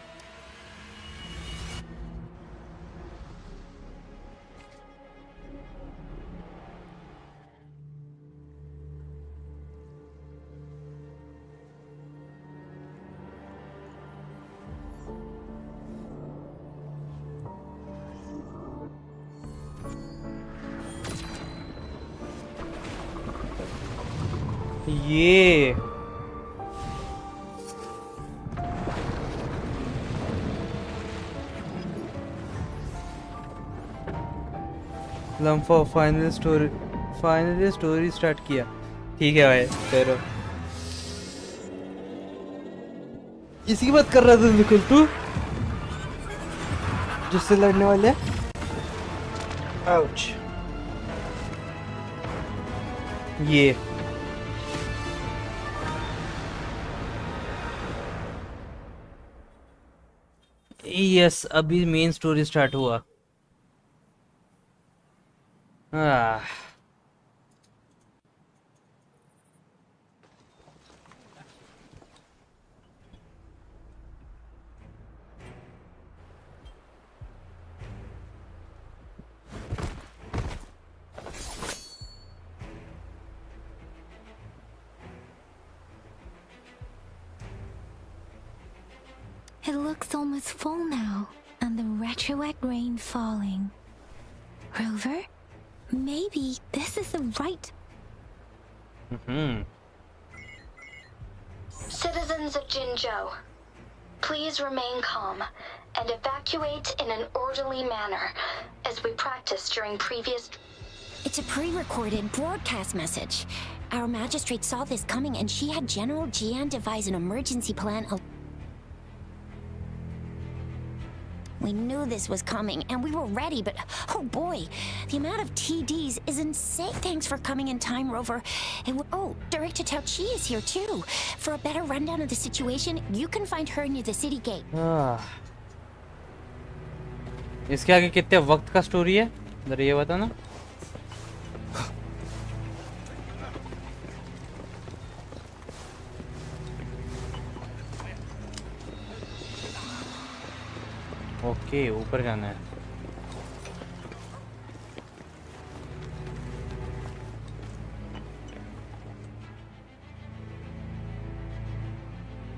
ये लम्फा finally story start किया। ठीक है भाई, तेरो इसी की बात कर रहा था बिल्कुल तू जिससे लड़ने वाले। आउच। ये यस, अभी मेन स्टोरी स्टार्ट हुआ। It looks almost full now, and the retroact rain falling. Rover, maybe this is the right... Citizens of Jinzhou, please remain calm and evacuate in an orderly manner, as we practiced during previous... It's a pre-recorded broadcast message. Our magistrate saw this coming, and she had General Jian devise an emergency plan. We knew this was coming, and we were ready, but oh boy, the amount of TDs is insane. Thanks for coming in time, Rover. Oh, Director Tao Chi is here too. For a better rundown of the situation, you can find her near the city gate. इसके आगे कितने वक्त का story है? जरा ये बता ना। ओके, ऊपर जाना है।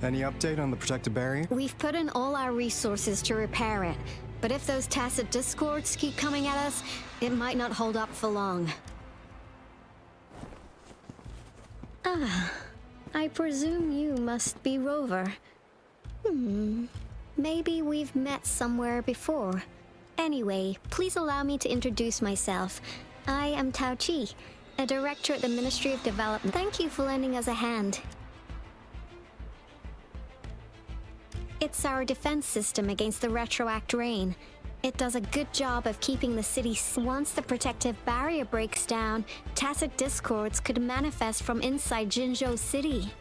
Any update on the protective barrier? We've put in all our resources to repair it, but if those tacit discords keep coming at us, it might not hold up for long. I presume you must be Rover. Maybe we've met somewhere before. Anyway, please allow me to introduce myself. I am Tao Chi, a director at the Ministry of Development. Thank you for lending us a hand. It's our defense system against the retroact rain. It does a good job of keeping the city. Once the protective barrier breaks down, tacit discords could manifest from inside Jinzhou City.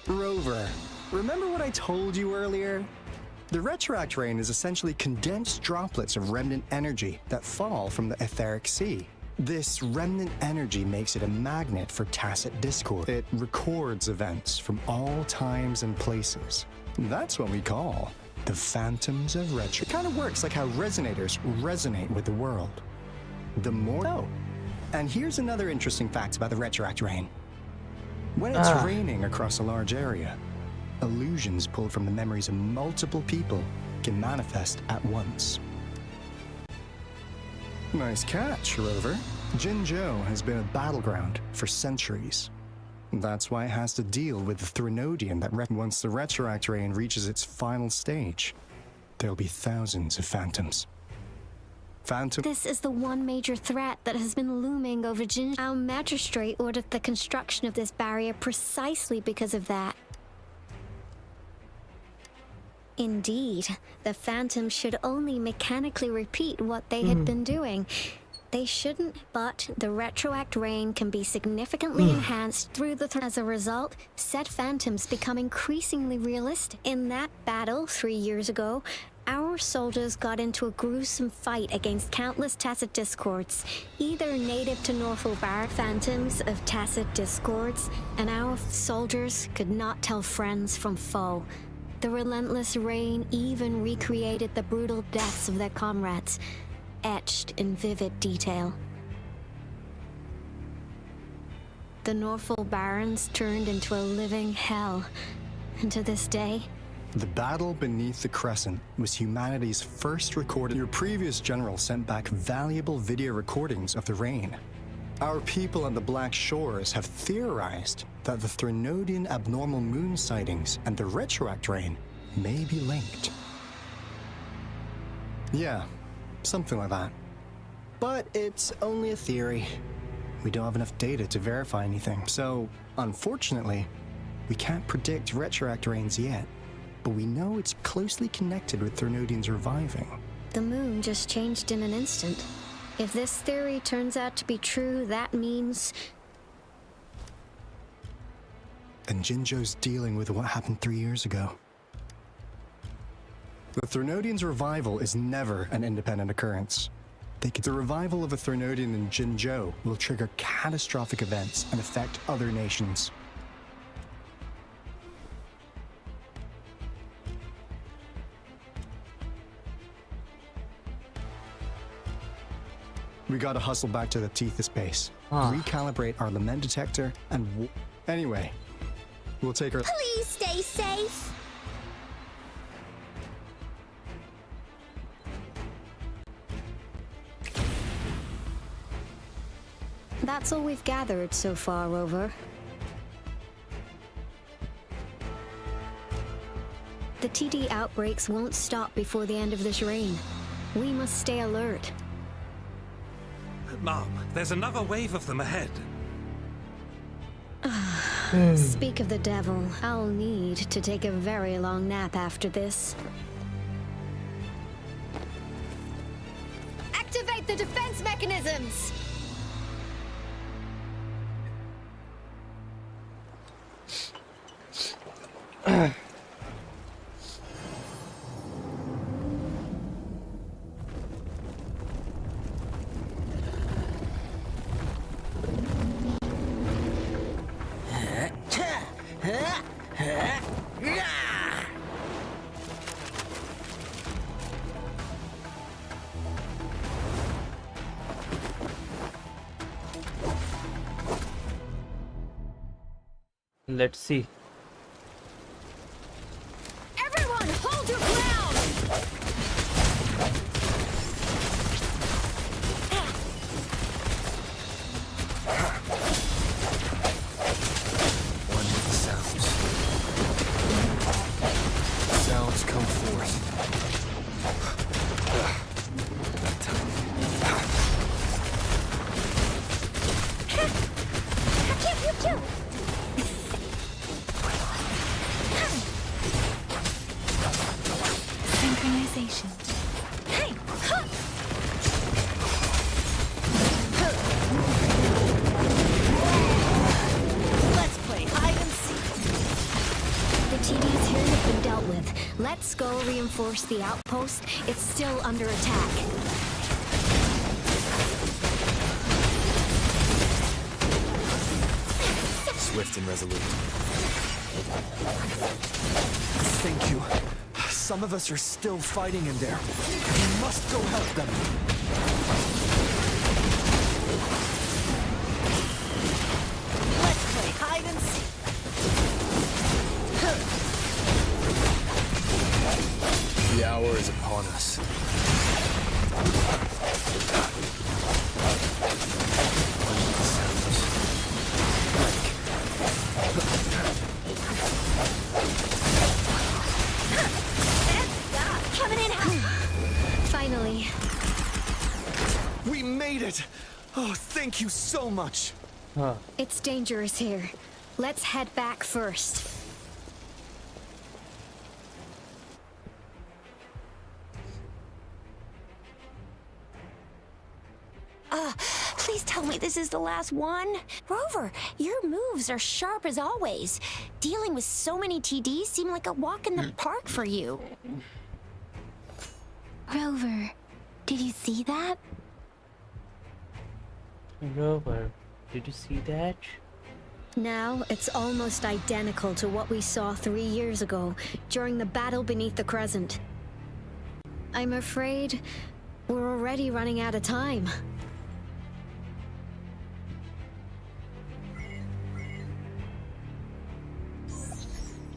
Rover, remember what I told you earlier? The retroact rain is essentially condensed droplets of remnant energy that fall from the etheric sea. This remnant energy makes it a magnet for tacit discord. It records events from all times and places. That's what we call the phantoms of retro. It kind of works like how resonators resonate with the world. The more... Oh, and here's another interesting fact about the retroact rain. When it's raining across a large area, illusions pulled from the memories of multiple people can manifest at once. Nice catch, Rover. Jinzhou has been a battleground for centuries. That's why it has to deal with the Threnodian that once the Retroact Rain reaches its final stage, there'll be thousands of phantoms. This is the one major threat that has been looming over Jinzhou. Our magistrate ordered the construction of this barrier precisely because of that. Indeed, the phantoms should only mechanically repeat what they had been doing. They shouldn't, but the Retroact Rain can be significantly enhanced through the as a result, said phantoms become increasingly realistic. In that battle 3 years ago, our soldiers got into a gruesome fight against countless Tacet Discords, either native to Norfolk Bar phantoms of Tacet Discords, and our soldiers could not tell friends from foe. The relentless rain even recreated the brutal deaths of their comrades, etched in vivid detail. The Norfolk Barrens turned into a living hell, and to this day, the battle beneath the Crescent was humanity's first recorded. Your previous general sent back valuable video recordings of the rain. Our people on the Black Shores have theorized that the Threnodian abnormal moon sightings and the Retroact Rain may be linked. Yeah, something like that. But it's only a theory. We don't have enough data to verify anything. So, unfortunately, we can't predict Retroact Rains yet. But we know it's closely connected with Threnodians reviving. The moon just changed in an instant. If this theory turns out to be true, that means... And Jinzhou's dealing with what happened 3 years ago. The Threnodians' revival is never an independent occurrence. The revival of a Threnodian in Jinzhou will trigger catastrophic events and affect other nations. We gotta hustle back to the Tethys base, recalibrate our lament detector, and anyway, we'll take our— Please stay safe. That's all we've gathered so far, Rover. The TD outbreaks won't stop before the end of this reign. We must stay alert. Mom, there's another wave of them ahead. Speak of the devil, I'll need to take a very long nap after this. Activate the defense mechanisms! Let's see. Everyone, hold your ground! One with the sounds. Sounds come forth. That time. Synchronization. Hey! Huh! Let's play hide and seek. The TDs here have been dealt with. Let's go reinforce the outpost. It's still under attack. Swift and resolute. Thank you. Some of us are still fighting in there. We must go help them. Let's play hide and seek. hour is upon us. Coming in. Finally. We made it! Oh, thank you so much. It's dangerous here. Let's head back first. Please tell me this is the last one. Rover, your moves are sharp as always. Dealing with so many TDs seem like a walk in the park for you. Rover, did you see that? Rover, did you see that? Now it's almost identical to what we saw 3 years ago during the battle beneath the Crescent. I'm afraid we're already running out of time.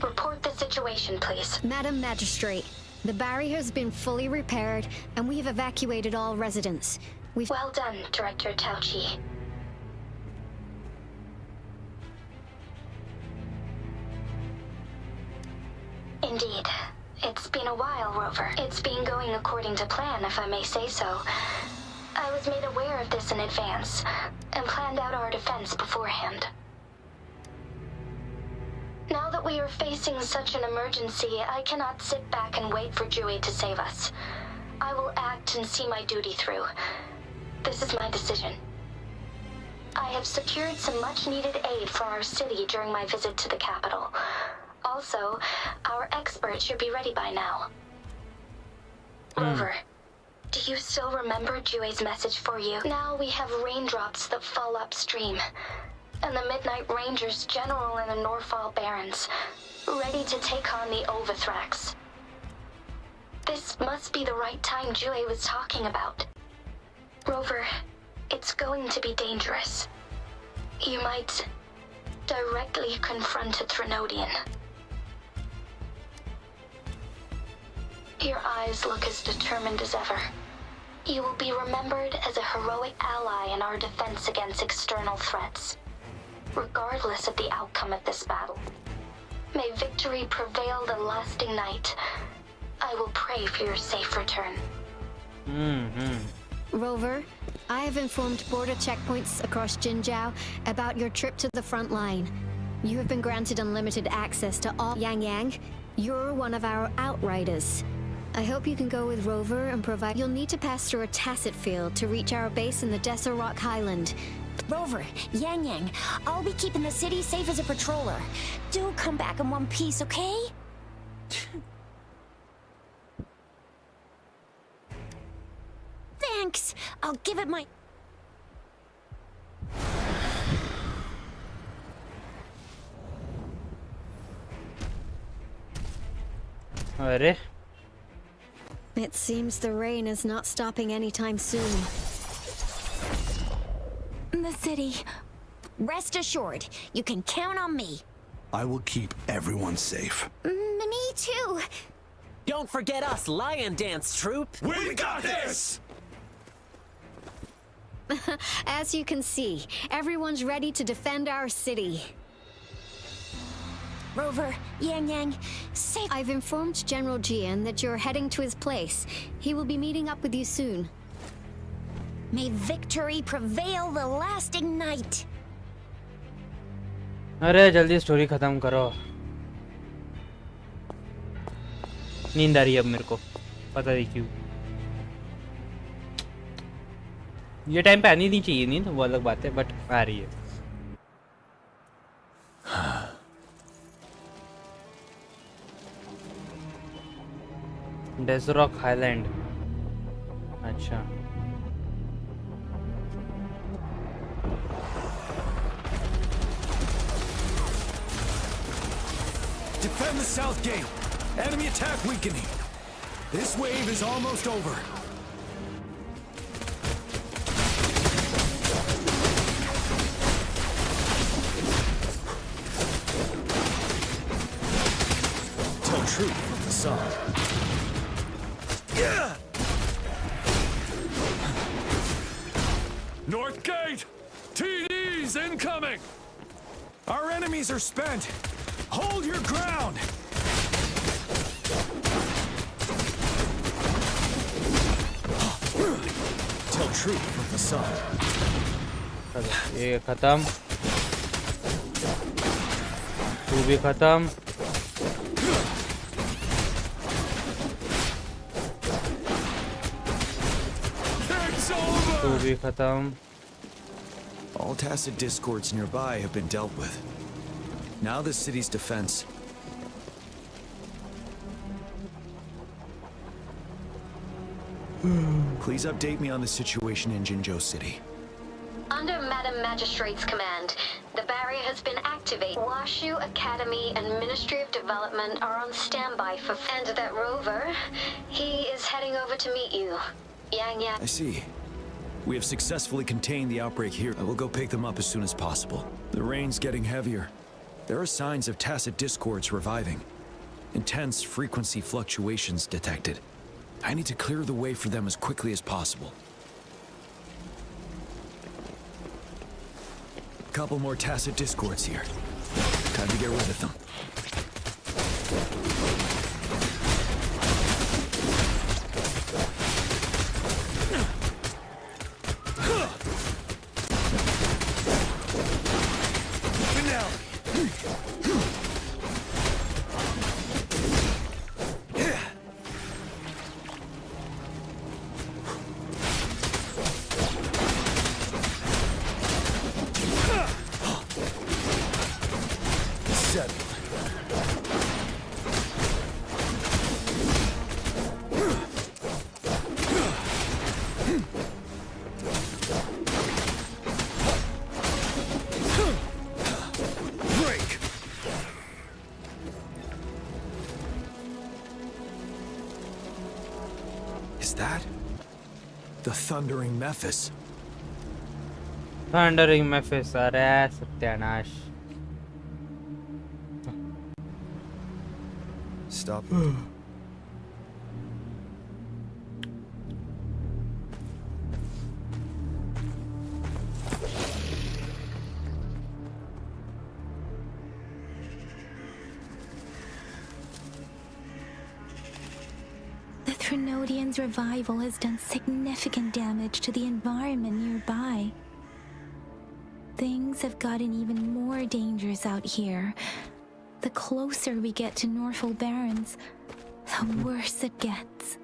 Report the situation, please. Madam Magistrate, the barrier has been fully repaired and we have evacuated all residents. Well done, Director Tauchi. Indeed. It's been a while, Rover. It's been going according to plan, if I may say so. I was made aware of this in advance, and planned out our defense beforehand. Now that we are facing such an emergency, I cannot sit back and wait for Dewey to save us. I will act and see my duty through. This is my decision. I have secured some much-needed aid for our city during my visit to the capital. Also, our expert should be ready by now. Rover, do you still remember Dewey's message for you? Now we have raindrops that fall upstream, and the Midnight Rangers General in the Norfall Barrens, ready to take on the Overthrax. This must be the right time Dewey was talking about. Rover, it's going to be dangerous. You might directly confront a Trinodian. Your eyes look as determined as ever. You will be remembered as a heroic ally in our defense against external threats, regardless of the outcome of this battle. May victory prevail the lasting night. I will pray for your safe return. Rover, I have informed border checkpoints across Jinzhou about your trip to the front line. You have been granted unlimited access to all Yang Yang. You're one of our outriders. I hope you can go with Rover and provide. You'll need to pass through a tacit field to reach our base in the Desert Rock Highland. Rover, Yang Yang, I'll be keeping the city safe as a patroller. Do come back in one piece, okay? Thanks. I'll give it my... अरे It seems the rain is not stopping anytime soon. The city. Rest assured, you can count on me. I will keep everyone safe. Me too. Don't forget us, Lion Dance Troupe. We got this! As you can see, everyone's ready to defend our city. Rover, Yang Yang, safe. I've informed General Jian that you're heading to his place. He will be meeting up with you soon. May victory prevail the lasting night. अरे जल्दी story खत्म करो. नींद आ रही है अब मेरे को, पता नहीं क्यों. ये टाइम पे आनी नहीं चाहिए नींद, वो अलग बात है, बट आ रही है. Desert rock highland. अच्छा Defend the south gate. Enemy attack weakening. This wave is almost over. Tell truth from the song. North Gate! TD's incoming! Our enemies are spent! Hold your ground! Tell truth from the sun. ये खत्म, तू भी खत्म, तू भी खत्म. All tacit discords nearby have been dealt with. Now the city's defense. Please update me on the situation in Jinzhou City. Under Madam Magistrate's command, the barrier has been activated. Washu Academy and Ministry of Development are on standby for... And that rover, he is heading over to meet you. Yang Yang. I see. We have successfully contained the outbreak here. I will go pick them up as soon as possible. The rain's getting heavier. There are signs of tacit discords reviving. Intense frequency fluctuations detected. I need to clear the way for them as quickly as possible. Couple more tacit discords here. Time to get rid of them. Is that the Thundering Mephis? Thundering Mephis, अरे सत्यानाश. Stop. The Threnodian's revival has done significant damage to the environment nearby. Things have gotten even more dangerous out here. The closer we get to Norfolk Barrens, the worse it gets.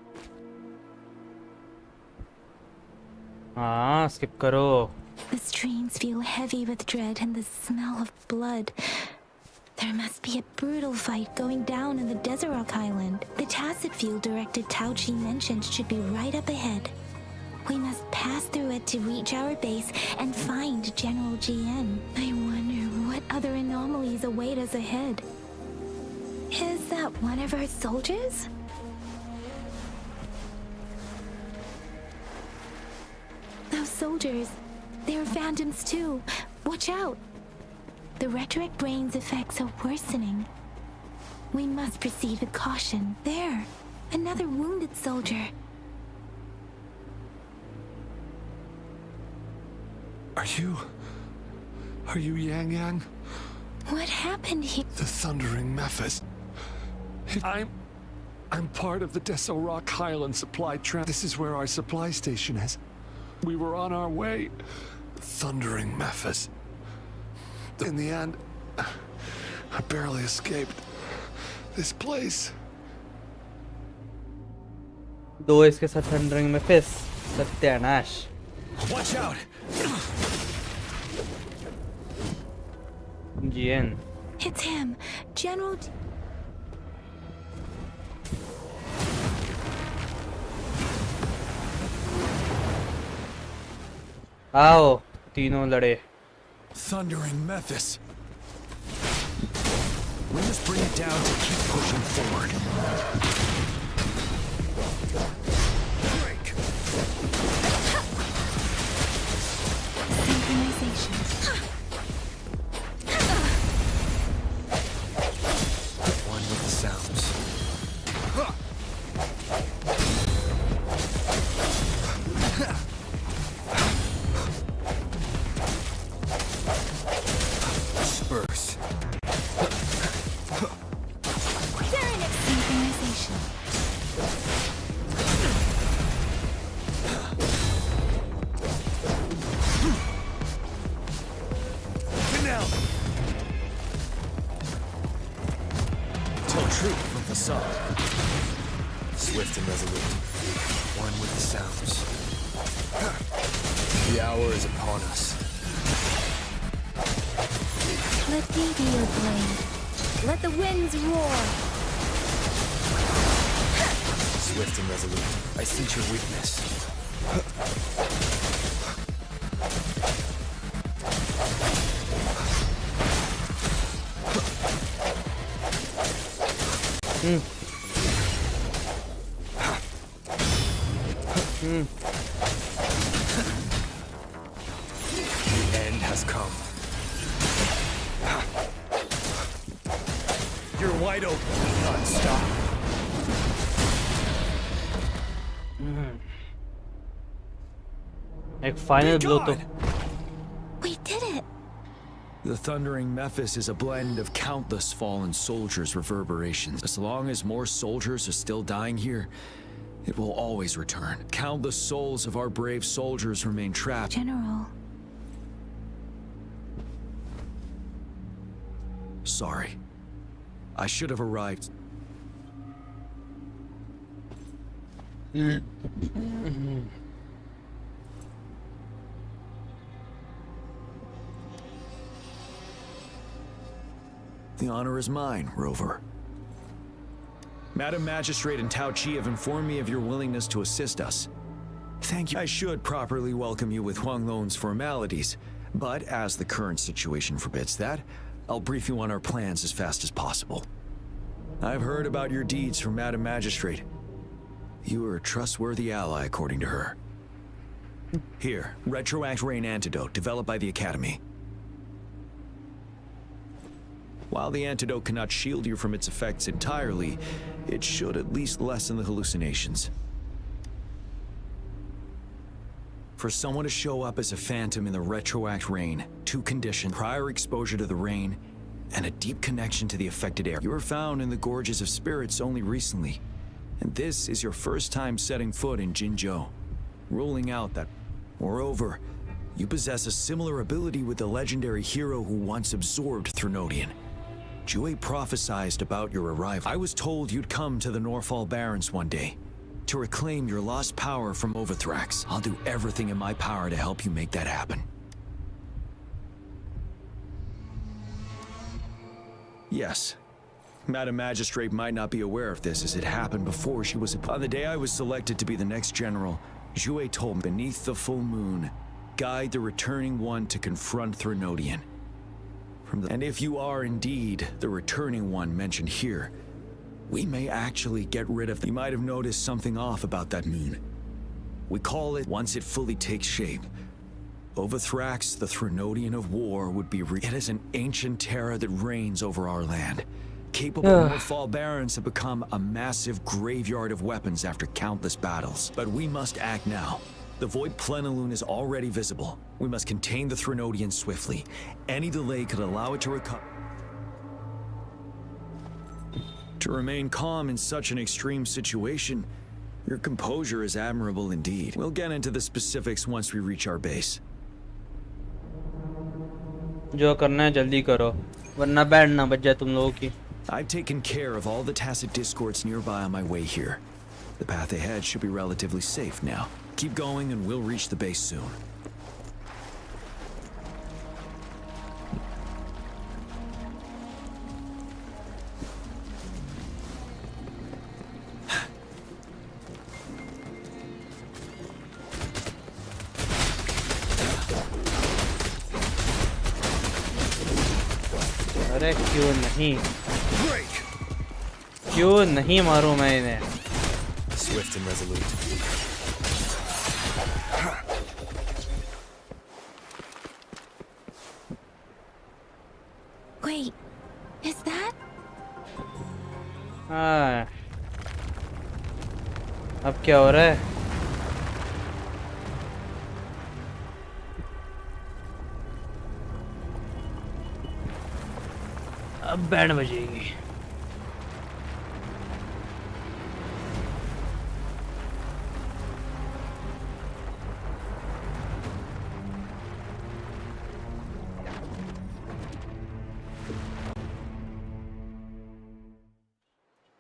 skip करो. The streams feel heavy with dread and the smell of blood. There must be a brutal fight going down in the Desert Island. The tacit field director Tao Chi mentioned should be right up ahead. We must pass through it to reach our base and find General GN. I wonder what other anomalies await us ahead. Is that one of our soldiers? Those soldiers, they're phantoms too. Watch out! The retroact brain's effects are worsening. We must proceed with caution. There, another wounded soldier. Are you Yang Yang? What happened here? The Thundering Mephis. I'm part of the Deso Rock Highland supply trap. This is where our supply station is. We were on our way. Thundering Mephis. In the end, I barely escaped this place. दो इसके साथ Thundering Mephis, सत्यानाश. Watch out! GN. It's him, General. आओ, तीनों लड़े. Thundering Mephis. We must bring it down to keep pushing forward. Break. Synchronization. One with the sounds. truth of the song. Swift and resolute, one with the sounds. The hour is upon us. Let me be your blade. Let the winds roar. Swift and resolute, I sense your weakness. The end has come. You're wide open. Not stop. एक final blow तो We did it. The thundering Memphis is a blend of countless fallen soldiers' reverberations. As long as more soldiers are still dying here, it will always return. Countless souls of our brave soldiers remain trapped. General. Sorry. I should have arrived. The honor is mine, Rover. Madam Magistrate and Tao Chi have informed me of your willingness to assist us. Thank you. I should properly welcome you with Huang Lon's formalities, but as the current situation forbids that, I'll brief you on our plans as fast as possible. I've heard about your deeds from Madam Magistrate. You are a trustworthy ally, according to her. Here, Retroact Rain Antidote, developed by the Academy. While the antidote cannot shield you from its effects entirely, it should at least lessen the hallucinations. For someone to show up as a phantom in the Retroact Rain, two conditions: prior exposure to the rain, and a deep connection to the affected area. You were found in the Gorges of Spirits only recently, and this is your first time setting foot in Jinzhou, ruling out that. Moreover, you possess a similar ability with the legendary hero who once absorbed Threnodian. Jue prophesized about your arrival. I was told you'd come to the Norfall Barrens one day to reclaim your lost power from Overthrax. I'll do everything in my power to help you make that happen. Yes. Madam Magistrate might not be aware of this as it happened before she was on the day I was selected to be the next general. Jue told me, beneath the full moon, guide the returning one to confront Threnodian. And if you are indeed the returning one mentioned here, we may actually get rid of them. You might have noticed something off about that moon. We call it, once it fully takes shape, Overthrax, the Threnodian of war, would be It is an ancient terror that reigns over our land. Capable Norfall Barrens have become a massive graveyard of weapons after countless battles. But we must act now. The Void Plenilune is already visible. We must contain the Threnodian swiftly. Any delay could allow it to recover. To remain calm in such an extreme situation, your composure is admirable indeed. We'll get into the specifics once we reach our base. जो करना है जल्दी करो वरना band ना बच जाए तुम लोगों की. I've taken care of all the tacit discords nearby on my way here. The path ahead should be relatively safe now. Keep going and we'll reach the base soon. अरे क्यों नहीं क्यों नहीं मारूं मैं इन्हें. Swift and resolute. Wait, is that? हाँ अब क्या हो रहा है? अब band बजेगी.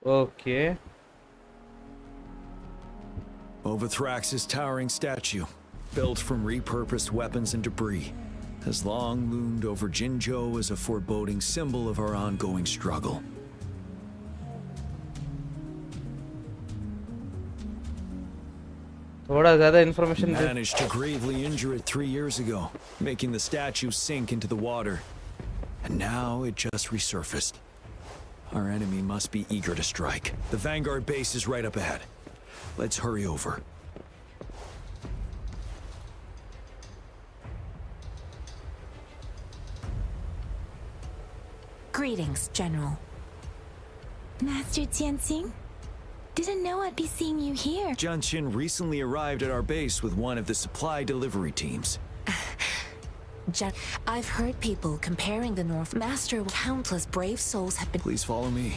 Okay. Overthrax's towering statue, built from repurposed weapons and debris, has long loomed over Jinzhou as a foreboding symbol of our ongoing struggle. थोड़ा ज़्यादा information they. Managed to gravely injure it 3 years ago, making the statue sink into the water. And now it just resurfaced. Our enemy must be eager to strike. The Vanguard base is right up ahead. Let's hurry over. Greetings, General. Master Jianxing? Didn't know I'd be seeing you here. Jianxin recently arrived at our base with one of the supply delivery teams. I've heard people comparing the North Master. Countless brave souls have been. Please follow me.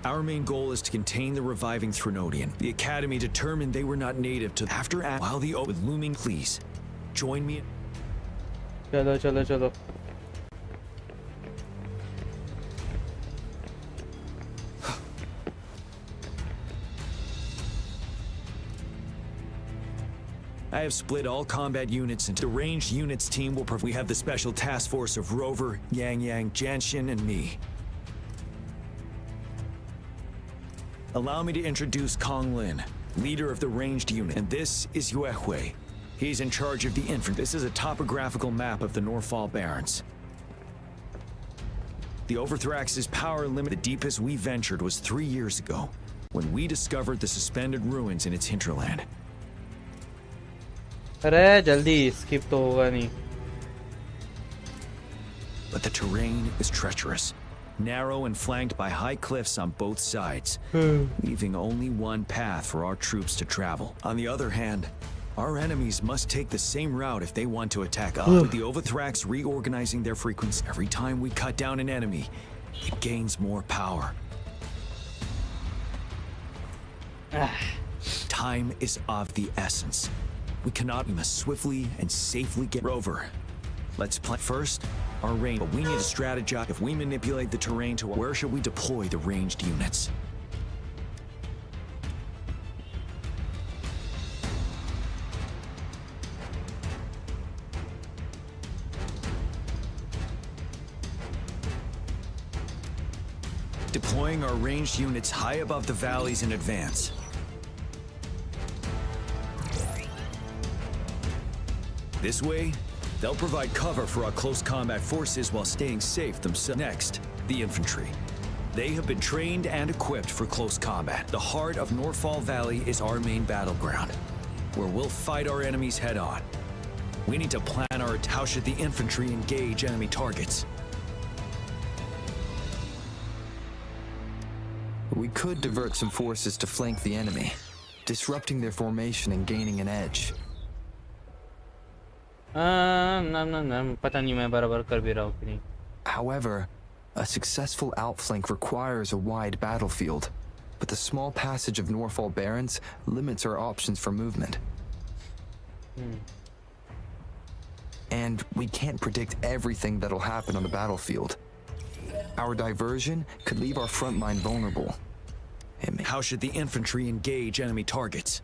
Our main goal is to contain the reviving Threnodian. The Academy determined they were not native to while the with looming. Please join me. चलो चलो चलो. I have split all combat units into the ranged units team. We have the special task force of Rover, Yang Yang, Jianxin, and me. Allow me to introduce Kong Lin, leader of the ranged unit, and this is Yue Hui. He's in charge of the infantry. This is a topographical map of the Norfall Barrens. The Overthrax's power limit, the deepest we ventured was 3 years ago, when we discovered the suspended ruins in its hinterland. अरे जल्दी skip तो होगा नहीं. But the terrain is treacherous, narrow and flanked by high cliffs on both sides, leaving only one path for our troops to travel. On the other hand, our enemies must take the same route if they want to attack us. With the Overthrax reorganizing their frequency, every time we cut down an enemy, it gains more power. Time is of the essence. We must swiftly and safely get Rover. Let's plan first our range, but we need to strategize. If we manipulate the terrain to where should we deploy the ranged units? Deploying our ranged units high above the valleys in advance. This way, they'll provide cover for our close combat forces while staying safe themselves. Next, the infantry. They have been trained and equipped for close combat. The heart of Norfall Valley is our main battleground, where we'll fight our enemies head-on. We need to plan our how should the infantry engage enemy targets. We could divert some forces to flank the enemy, disrupting their formation and gaining an edge. पता नहीं मैं बराबर कर भी रहा हूँ कि नहीं. However, a successful outflank requires a wide battlefield, but the small passage of Norfall Barrens limits our options for movement. And we can't predict everything that'll happen on the battlefield. Our diversion could leave our front line vulnerable. How should the infantry engage enemy targets?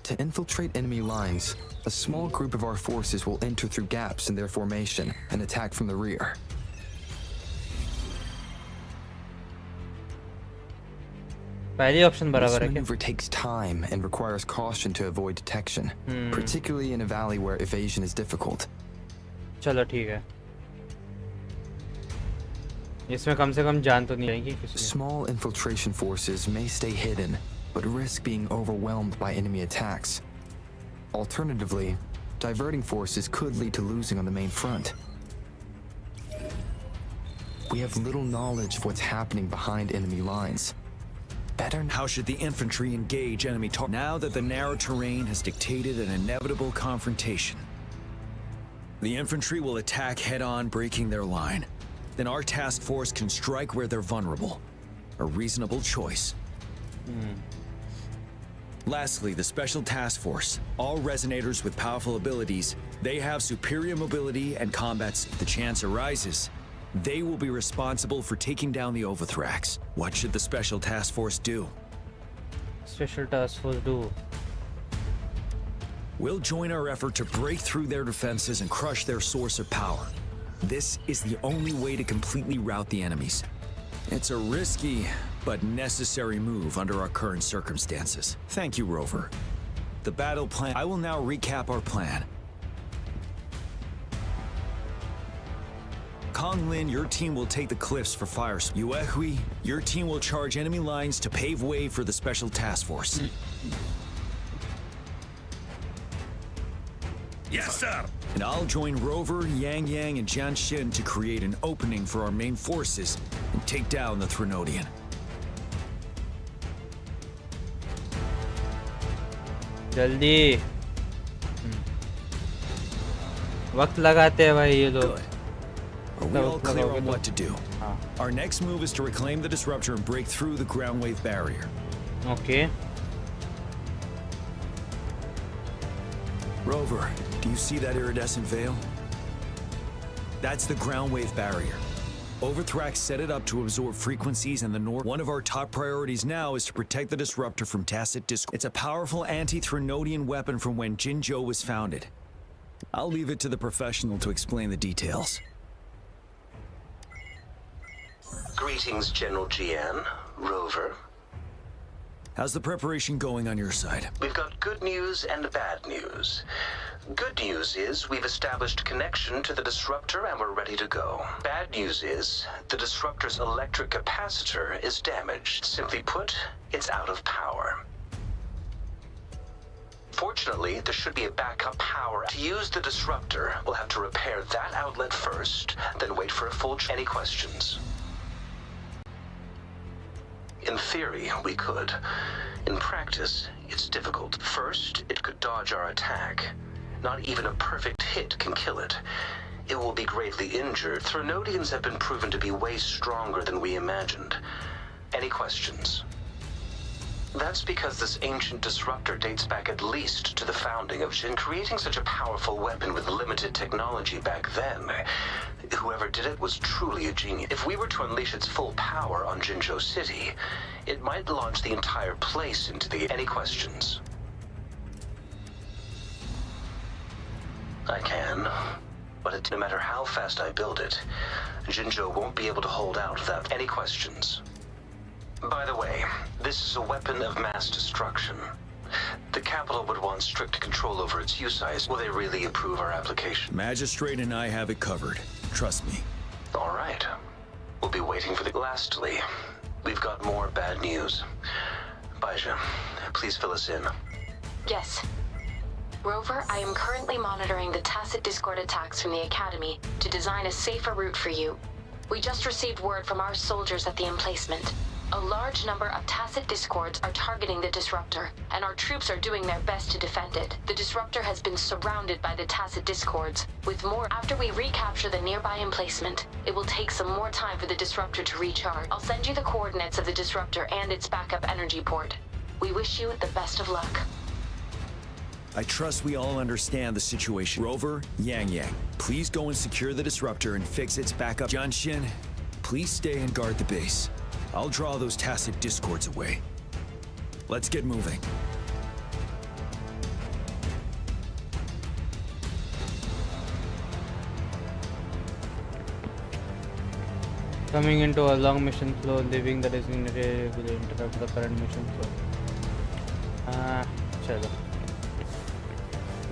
To infiltrate enemy lines, a small group of our forces will enter through gaps in their formation and attack from the rear. This maneuver takes time and requires caution to avoid detection, particularly in a valley where evasion is difficult. चलो ठीक है. इसमें कम से कम जान तो नहीं जाएगी किसी. Small infiltration forces may stay hidden, but risk being overwhelmed by enemy attacks. Alternatively, diverting forces could lead to losing on the main front. We have little knowledge of what's happening behind enemy lines. How should the infantry engage enemy targets? Now that the narrow terrain has dictated an inevitable confrontation, the infantry will attack head-on, breaking their line. Then our task force can strike where they're vulnerable. A reasonable choice. Lastly, the Special Task Force. All resonators with powerful abilities, they have superior mobility and combat. If the chance arises, They will be responsible for taking down the Overthrax. What should the Special Task Force do? Special Task Force do. We'll join our effort to break through their defenses and crush their source of power. This is the only way to completely rout the enemies. It's a risky but necessary move under our current circumstances. Thank you, Rover. The battle plan. I will now recap our plan. Kong Lin, your team will take the cliffs for fire. Yuehui, your team will charge enemy lines to pave way for the Special Task Force. Yes, sir! And I'll join Rover, Yang Yang, and Jian Xin to create an opening for our main forces and take down the Threnodian. जल्दी वक्त लगाते हैं भाई ये लोग. Are we all clear on what to do? Our next move is to reclaim the disruptor and break through the ground wave barrier. Okay. Rover, do you see that iridescent veil? That's the ground wave barrier. Overthrax set it up to absorb frequencies in the north. One of our top priorities now is to protect the disruptor from tacit discord. It's a powerful anti-Threnodian weapon from when Jinzhou was founded. I'll leave it to the professional to explain the details. Greetings, General Jian, Rover. How's the preparation going on your side? We've got good news and bad news. Good news is we've established connection to the disruptor and we're ready to go. Bad news is the disruptor's electric capacitor is damaged. Simply put, it's out of power. Fortunately, there should be a backup power. To use the disruptor, we'll have to repair that outlet first, then wait for a full... Any questions? In theory, we could. In practice, it's difficult. First, it could dodge our attack. Not even a perfect hit can kill it. It will be gravely injured. Threnodians have been proven to be way stronger than we imagined. Any questions? That's because this ancient disruptor dates back at least to the founding of Jin. Creating such a powerful weapon with limited technology back then, whoever did it was truly a genius. If we were to unleash its full power on Jinzhou City, it might launch the entire place into the... Any questions? I can, but no matter how fast I build it, Jinzhou won't be able to hold out without... Any questions? By the way, this is a weapon of mass destruction. The capital would want strict control over its use size. Will they really approve our application? Magistrate and I have it covered. Trust me. All right. We'll be waiting for the... Lastly, we've got more bad news. Baizha, please fill us in. Yes. Rover, I am currently monitoring the tacit discord attacks from the Academy to design a safer route for you. We just received word from our soldiers at the emplacement. A large number of tacit discords are targeting the disruptor, and our troops are doing their best to defend it. The disruptor has been surrounded by the tacit discords, with more. After we recapture the nearby emplacement, it will take some more time for the disruptor to recharge. I'll send you the coordinates of the disruptor and its backup energy port. We wish you the best of luck. I trust we all understand the situation. Rover, Yang Yang, please go and secure the disruptor and fix its backup. Jian Xin, please stay and guard the base. I'll draw those tacit discords away. Let's get moving. Coming into a long mission flow, leaving the designated will interrupt the current mission flow. चलो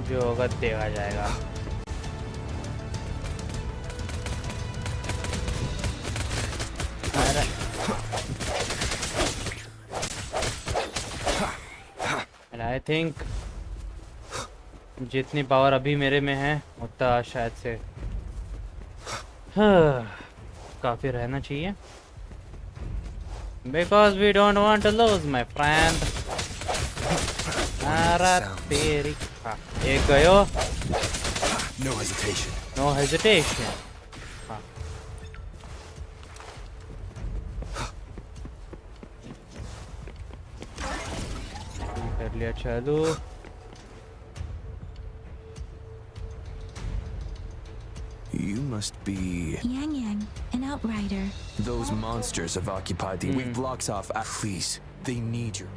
जो होगा देखा जाएगा. And I think जितनी power अभी मेरे में है उतना शायद से काफी रहना चाहिए. Because we don't want to lose, my friend. एक गयो. No hesitation. No hesitation. कर लिया चालू. You must be... Yang Yang, an outrider. Those monsters have occupied the... We've blocked off... Please, they need your...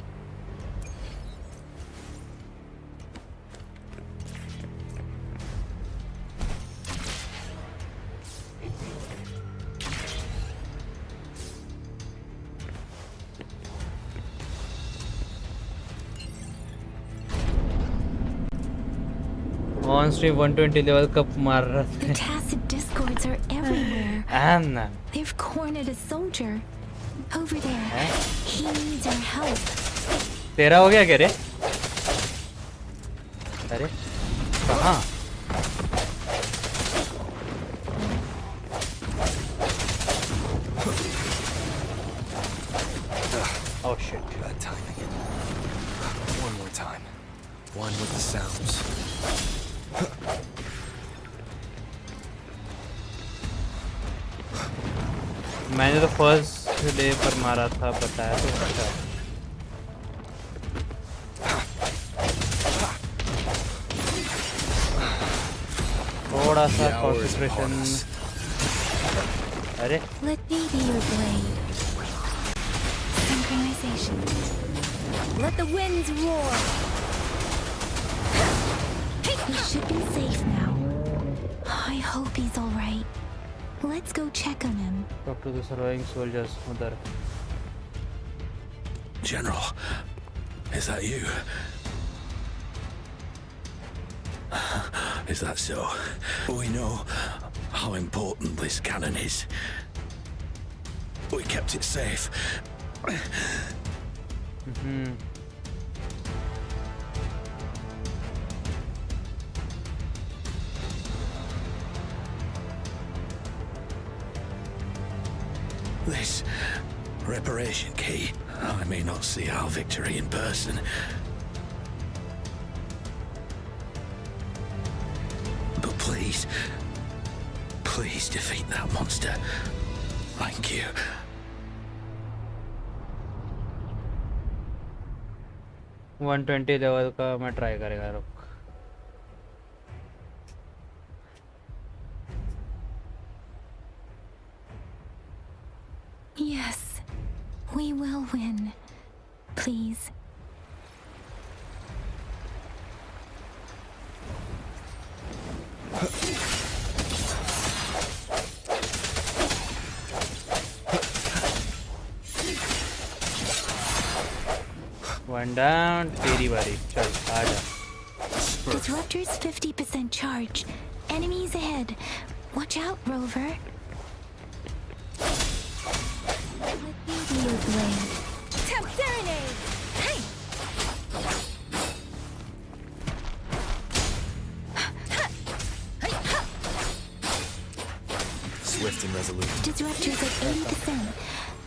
On stream 120 level कब मार रहा था? The tacit discords are everywhere. Anna. They've cornered a soldier. Over there. He needs our help. तेरा हो गया क्या रे? अरे कहाँ? Oh shit. Bad timing. One more time. One with the sounds. मैंने तो फर्स्ट डे पर मारा था, बताया तो अच्छा। थोड़ा सा कंसंट्रेशन। अरे Let me be your blade. Synchronization. Let the winds roar. We should be safe now. I hope he's all right. Let's go check on him. Talk to the surviving soldiers. Udhar. General, is that you? Is that so? We know how important this cannon is. We kept it safe. This reparation key, I may not see our victory in person, but please defeat that monster. Thank you. One 120 level का मैं try करेगा, रुक। Yes, we will win. Please. One down, तेरी बारी, चल आजा। Disruptor's 50% charge. Enemies ahead. Watch out, Rover. Let me be your blade. Temp serenade! Hey! Swift and resolute. Disruptor's at 80%.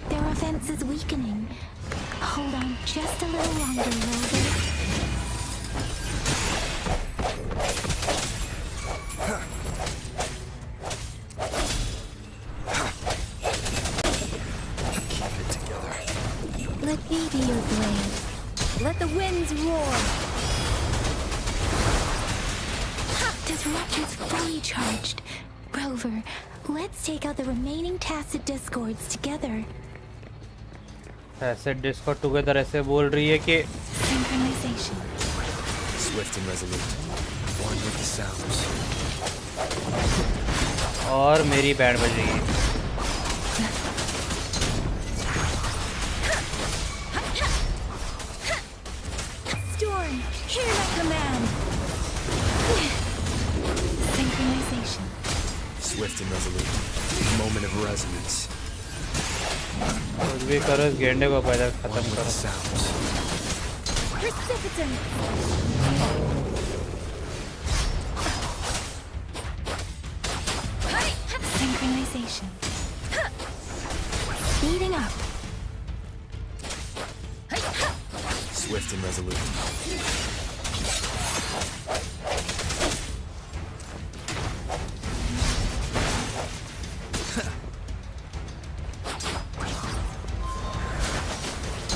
Their offense is weakening. Hold on just a little longer, Rover. Let me be your blade. Let the winds roar. Disruptor's fully charged. Rover, let's take out the remaining tacit discords together. Tacit discord together ऐसे बोल रही है कि Synchronization. Swift and resolute. One with the sounds. और मेरी band बजेगी। Storm, hear my command. Synchronization. Swift and resolute. Moment of resonance. कुछ भी करो, इस गेंडे को पहले खत्म करो। Sounds. Precipitant. Synchronization. Speeding up. Swift and resolute.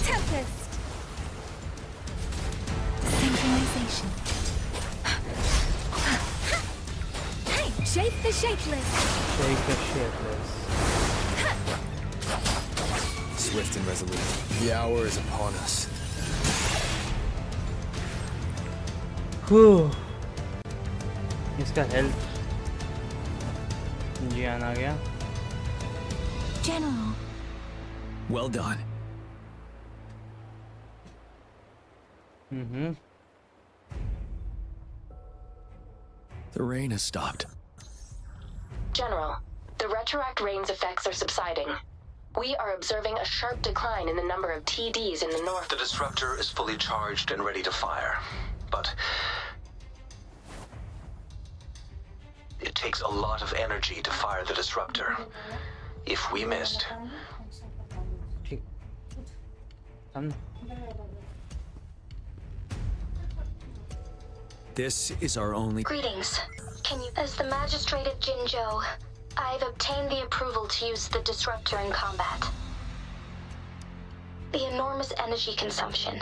Tempest. Synchronization. Hey, shape the shapeless. Shake the shapeless. Swift and resolute. The hour is upon us. इसका हेल्थ जी आना गया. General. Well done. The rain has stopped. General, the retroact rain's effects are subsiding. We are observing a sharp decline in the number of TDs in the north. The disruptor is fully charged and ready to fire. But it takes a lot of energy to fire the disruptor. If we missed... This is our only... Greetings. Can you... As the magistrate at Jinzhou, I've obtained the approval to use the disruptor in combat. The enormous energy consumption,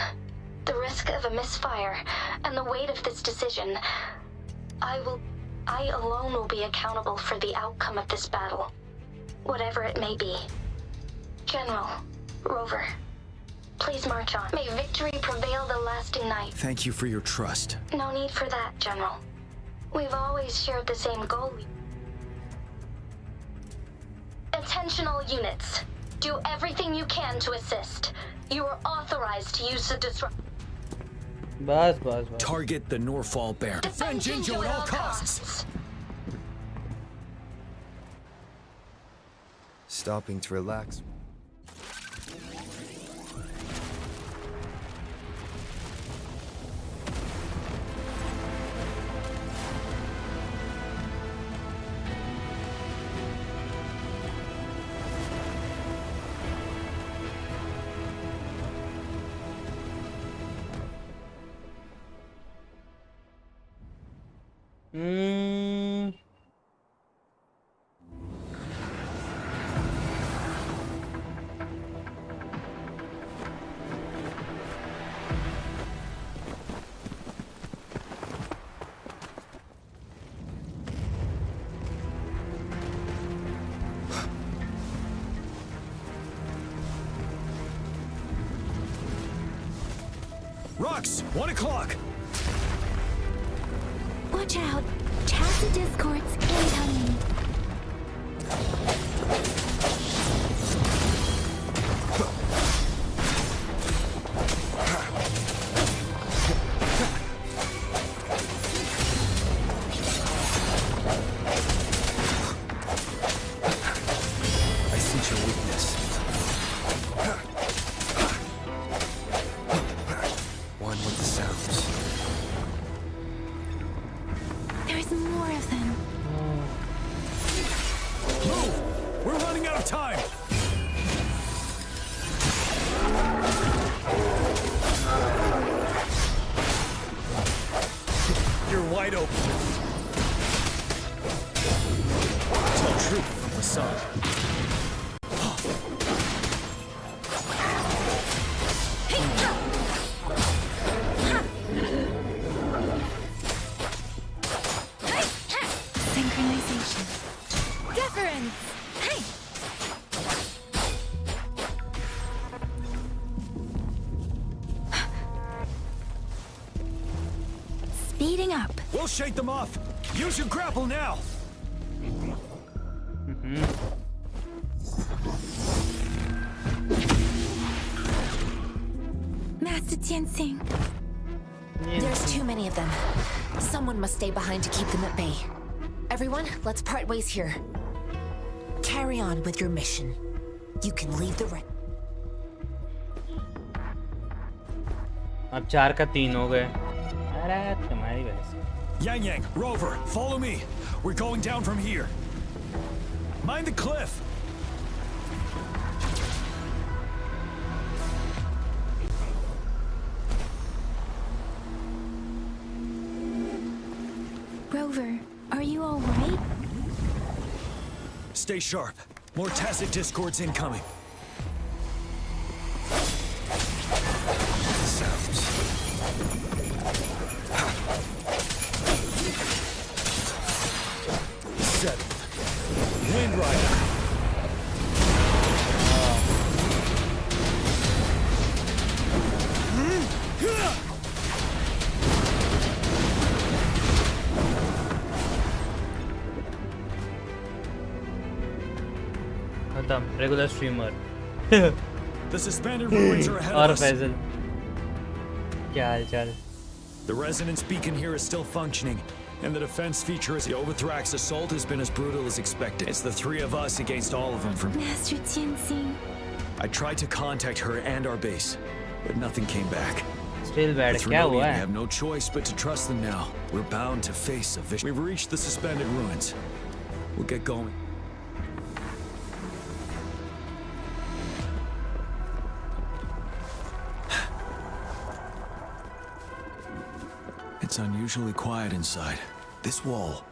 the risk of a misfire, and the weight of this decision, I alone will be accountable for the outcome of this battle, whatever it may be. General, Rover, please march on. May victory prevail the lasting night. Thank you for your trust. No need for that, General. We've always shared the same goal. Attention all units. Do everything you can to assist. You are authorized to use the disrupt. बस. Target the Norfall Bear. Defend Jinzhou at all costs. Stopping to relax. Rocks, 1 o'clock. Watch out. Chassis discords incoming. I sense your weakness. One with the sounds. There's more of them. Move! We're running out of time! You're wide open. Tell truth from the sun. Synchronization. Deference. Hey. Speeding up. We'll shake them off. Use your grapple now. Master Jinsing. There's too many of them. Someone must stay behind to keep them at bay. Everyone, let's part ways here. Carry on with your mission. You can leave the rest. अब 4 का 3 हो गए. अरे तुम्हारी वजह से. Yang, Rover, follow me. We're going down from here. Mind the cliff. Rover, are you all right? Stay sharp. More tacit discords incoming. Sounds. 7. Wind Rider. खत्म regular streamer The suspended ruins are ahead और of us. Faizal क्या हाल चाल The resonance beacon here is still functioning, and the defense feature is the Overthrax assault has been as brutal as expected. It's the three of us against all of them from... Master Tianxing. I tried to contact her and our base, but nothing came back. Still bad. With क्या Renodi, हुआ we है? have no choice but to trust them now. We're bound to face a vision. We've reached the suspended ruins. We'll get going. It's unusually quiet inside. This wall.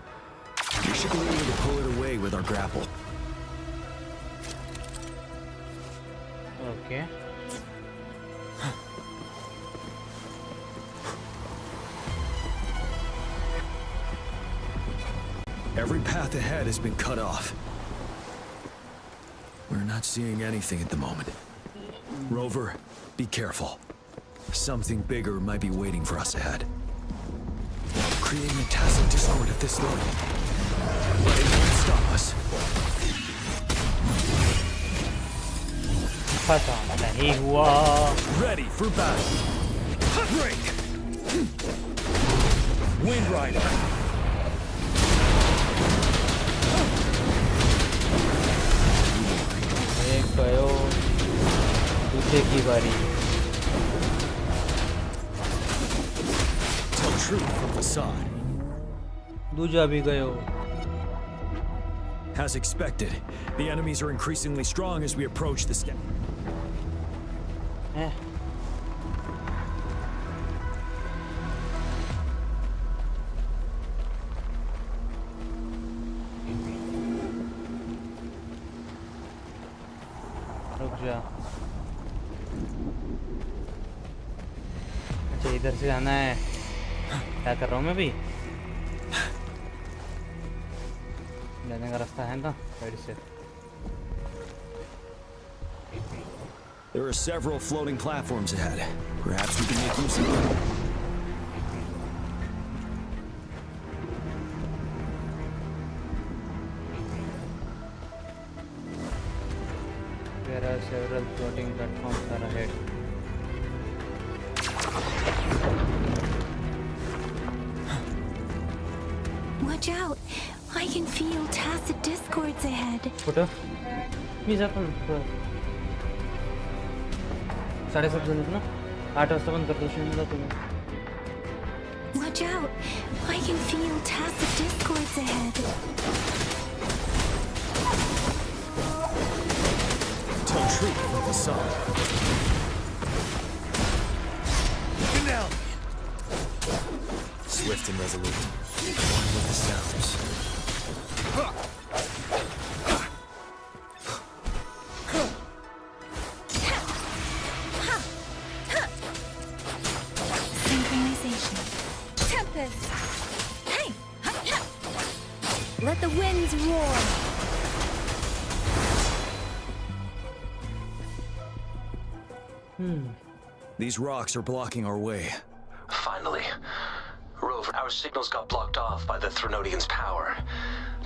We should be able to pull it away with our grapple. Okay. Every path ahead has been cut off. We're not seeing anything at the moment. Rover, be careful. Something bigger might be waiting for us ahead. Creating a tacit discord at this level. But it won't stop us. पता नहीं हुआ. Ready for battle. Break. Wind Rider. एक गयो दूसरे की बारी. Tell truth from facade. दूजा भी गयो. As expected, the enemies are increasingly strong as we approach the step. रुक जा. अच्छा इधर से जाना है. क्या कर रहा हूँ मैं भी? जाने का रास्ता है ना साइड से. There are several floating platforms ahead. Perhaps we can make use of them. There are several floating platforms are ahead. Watch out! I can feel tacit discords ahead. कुठं? मी जातो ना. 7:30 झालेत ना. 8 वाजता बंद करतो. शिवून जातो मी. Watch out! I can feel tacit discords ahead. Tell truth from facade. Finale. Swift and resolute. One with the sounds. Synchronization. Tempest! Hey! Let the winds roar! These rocks are blocking our way. Finally. Rover, our signals got blocked off by the Threnodians' power.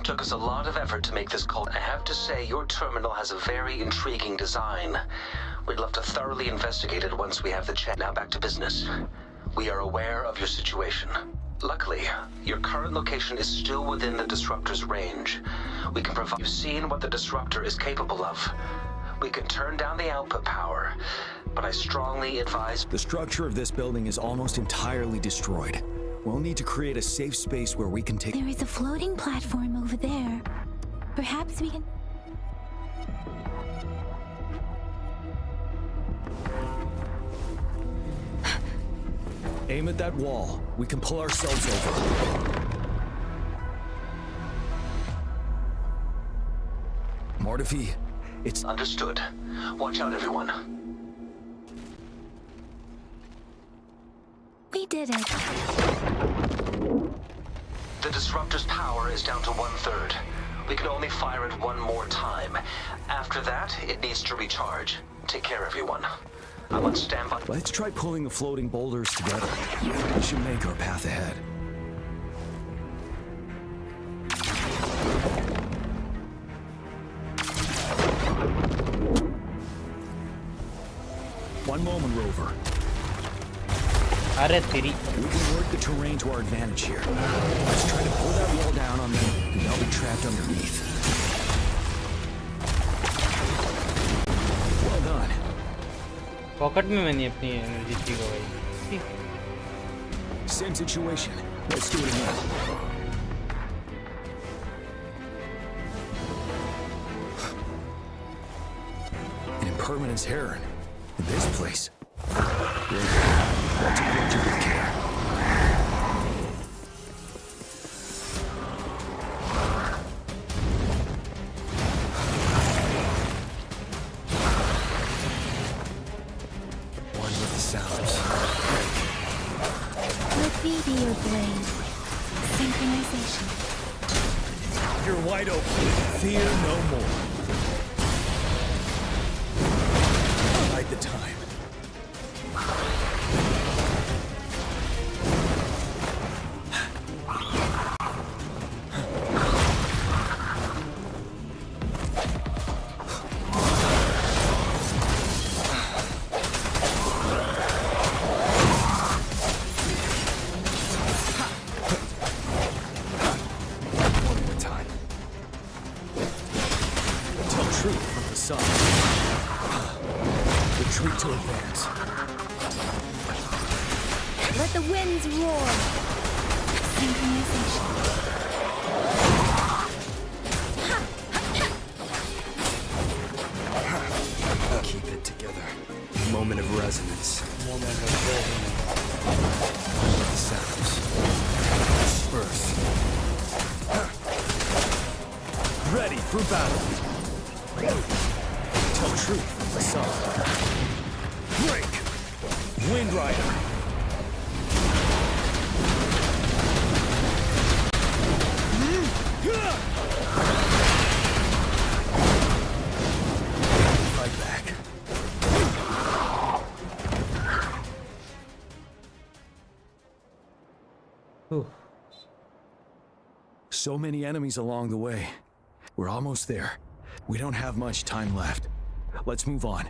Took us a lot of effort to make this call. I have to say, your terminal has a very intriguing design. We'd love to thoroughly investigate it once we have the chance. Now back to business. We are aware of your situation. Luckily, your current location is still within the Disruptor's range. We can provide... You've seen what the Disruptor is capable of. We can turn down the output power, but I strongly advise... The structure of this building is almost entirely destroyed. We'll need to create a safe space where we can take... There is a floating platform over there. Perhaps we can... Aim at that wall. We can pull ourselves over. Mortifi, it's... Understood. Watch out, everyone. We did it. The Disruptor's power is down to 1/3. We can only fire it one more time. After that, it needs to recharge. Take care, everyone. I'm on standby. Let's try pulling the floating boulders together. We should make our path ahead. One moment, Rover. अरे तेरी. We can work the terrain to our advantage here. Let's try to pull that wall down on them, and they'll be trapped underneath. Well done. Pocket में मैंने अपनी energy की गई. Same situation. Let's do it again. An impermanence heron. In this place. Let's approach it with care. One with the sounds. Let me be your blade. Synchronization. You're wide open. Fear no more. Bide the time. Retreat to advance. Let the winds roar. Synchronization. Keep it together. Moment of resonance. Moment of resonance. Sounds. Earth. Ready for battle. Tell truth from the sun. Break! Wind Rider! Fight back. So many enemies along the way. We're almost there. We don't have much time left. Let's move on.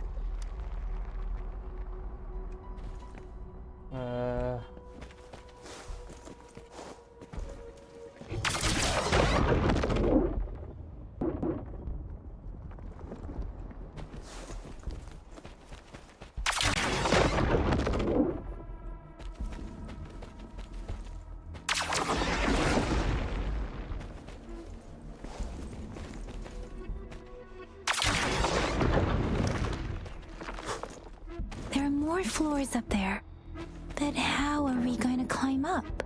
Floors up there. But how are we going to climb up?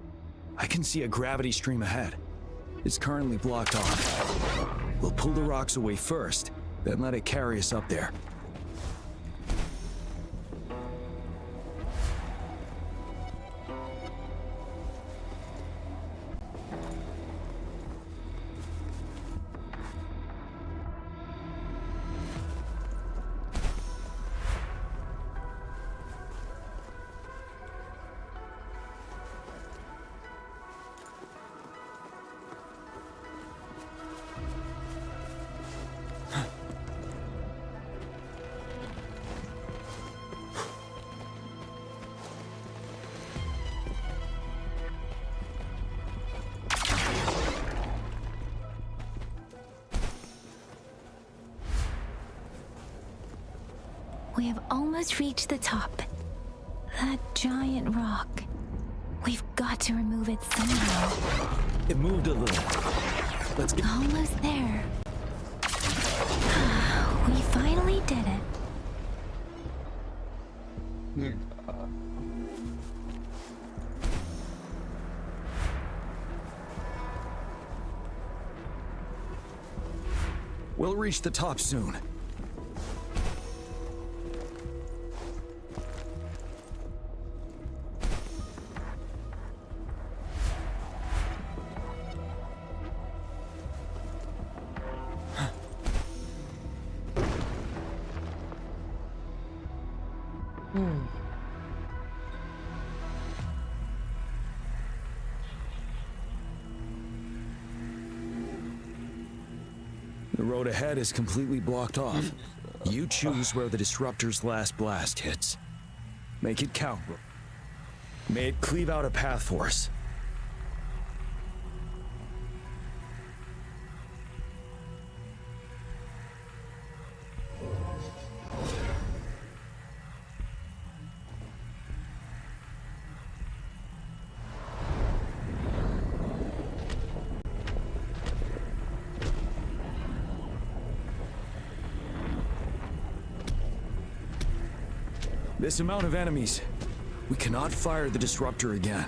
I can see a gravity stream ahead. It's currently blocked off. We'll pull the rocks away first, then let it carry us up there. We have almost reached the top. That giant rock. We've got to remove it somehow. It moved a little. Let's get... Almost there. We finally did it. We'll reach the top soon. The road ahead is completely blocked off. You choose where the disruptor's last blast hits. Make it count. May it cleave out a path for us. This amount of enemies, we cannot fire the disruptor again.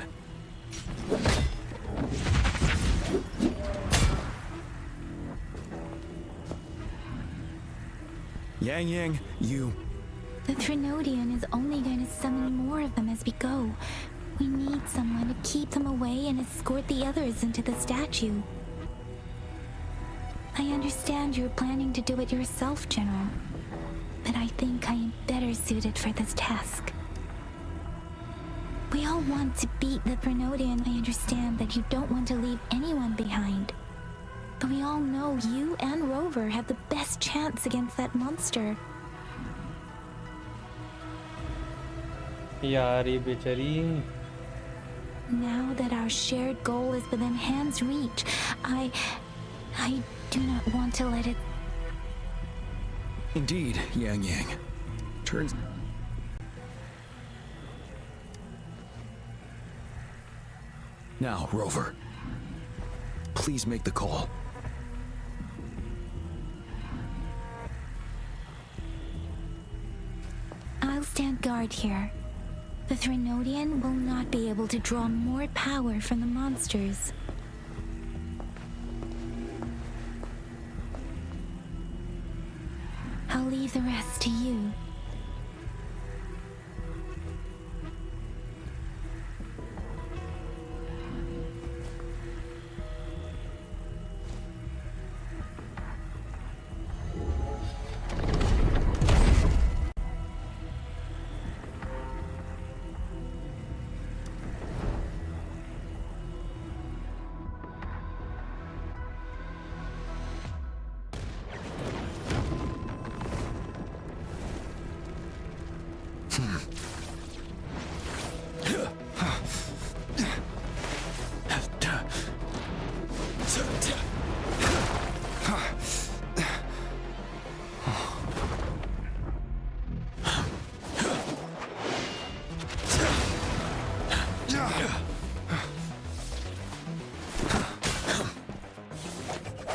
Yang Yang, you... The Trinodian is only going to summon more of them as we go. We need someone to keep them away and escort the others into the statue. I understand you're planning to do it yourself, General. But I think I am better suited for this task. We all want to beat the Trinodian. I understand that you don't want to leave anyone behind. But we all know you and Rover have the best chance against that monster. Yari bichari. Now that our shared goal is within hand's reach, I do not want to let it... Indeed, Yang Yang. Turns... Now, Rover. Please make the call. I'll stand guard here. The Trinodian will not be able to draw more power from the monsters. I'll leave the rest to you.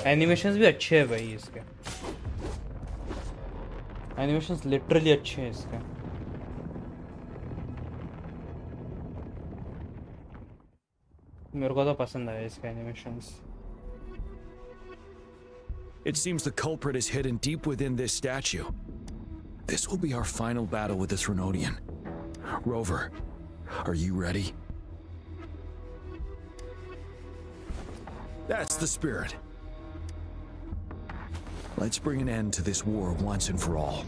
Animations भी अच्छे हैं भाई इसके animations literally अच्छे हैं इसके मेरे को तो पसंद आया इसके animations It seems the culprit is hidden deep within this statue. This will be our final battle with the Trinodian. Rover, are you ready? That's the spirit. Let's bring an end to this war once and for all.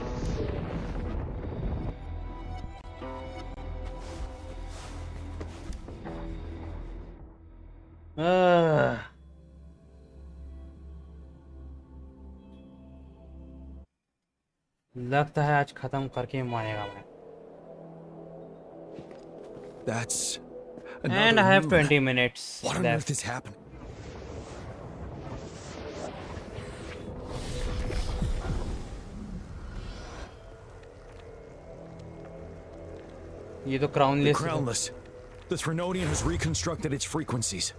लगता है आज खत्म करके ही मानेगा मैं. That's and I have 20 minutes. What on earth is happening? ये तो crownless. The crownless. The Trinodian has reconstructed its frequencies.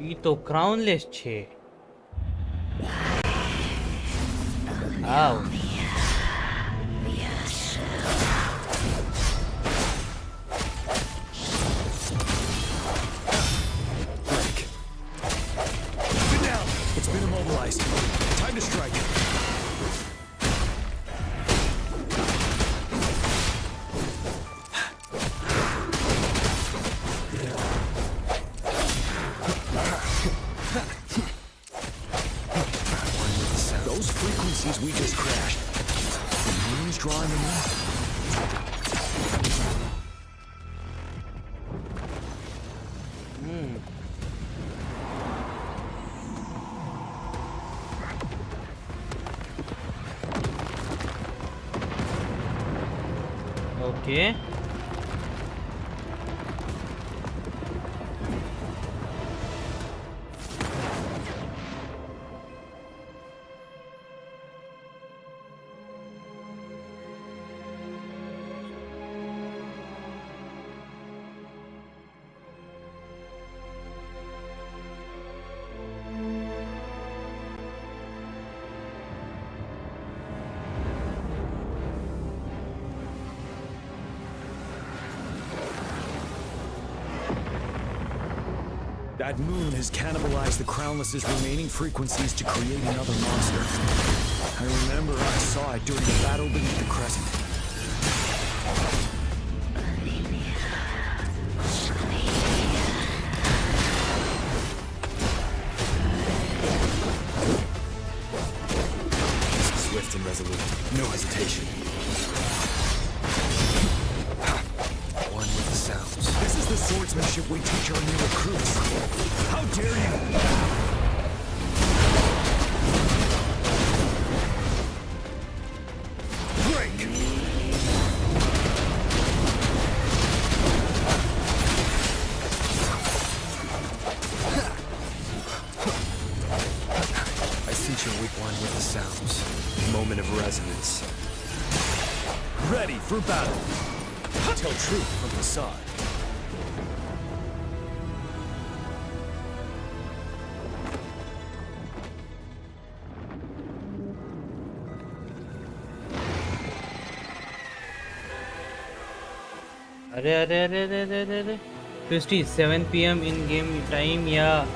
ये तो crownless छे. Ow. It's been immobilized. Time to strike. underneath. Okay. That moon has cannibalized the Crownless's remaining frequencies to create another monster. I remember I saw it during the battle beneath the crescent. Swift and resolute. No hesitation. One with the sounds. This is the swordsmanship we teach our new recruits. How dare you! Break! I sense your weak one with the sounds. Moment of resonance. Ready for battle. Tell truth from the side. अरे अरे अरे अरे अरे अरे अरे 57 PM इन game time या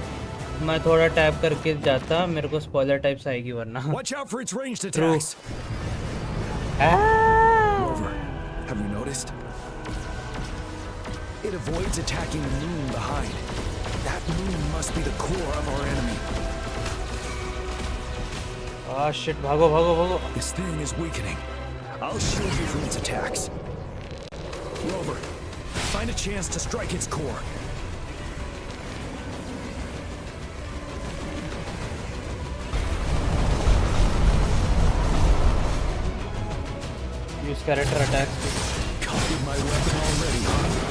मैं थोड़ा टैप करके जाता मेरे को स्पॉइलर टाइप्स आएगी वरना Watch out for its ranged attacks. Rover, have you noticed? It avoids attacking the moon behind. That moon must be the core of our enemy. Ah shit, भागो भागो भागो. This thing is weakening. I'll shield you from its attacks. Rover, find a chance to strike its core. Use character attacks. Copied my weapon already, huh?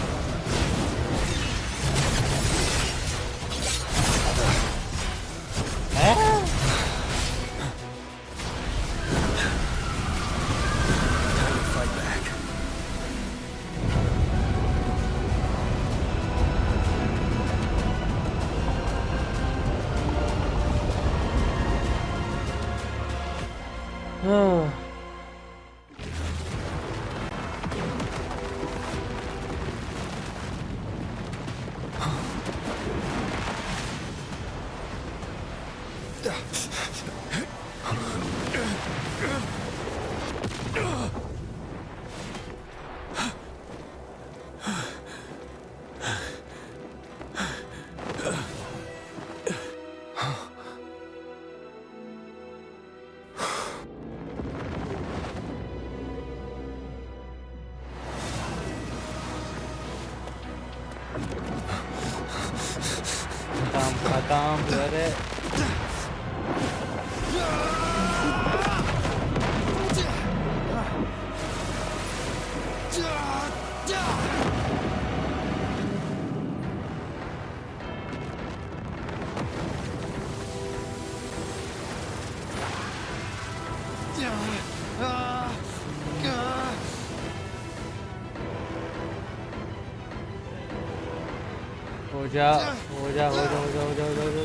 हो जा हो जा हो जा हो जा हो जा हो जा हो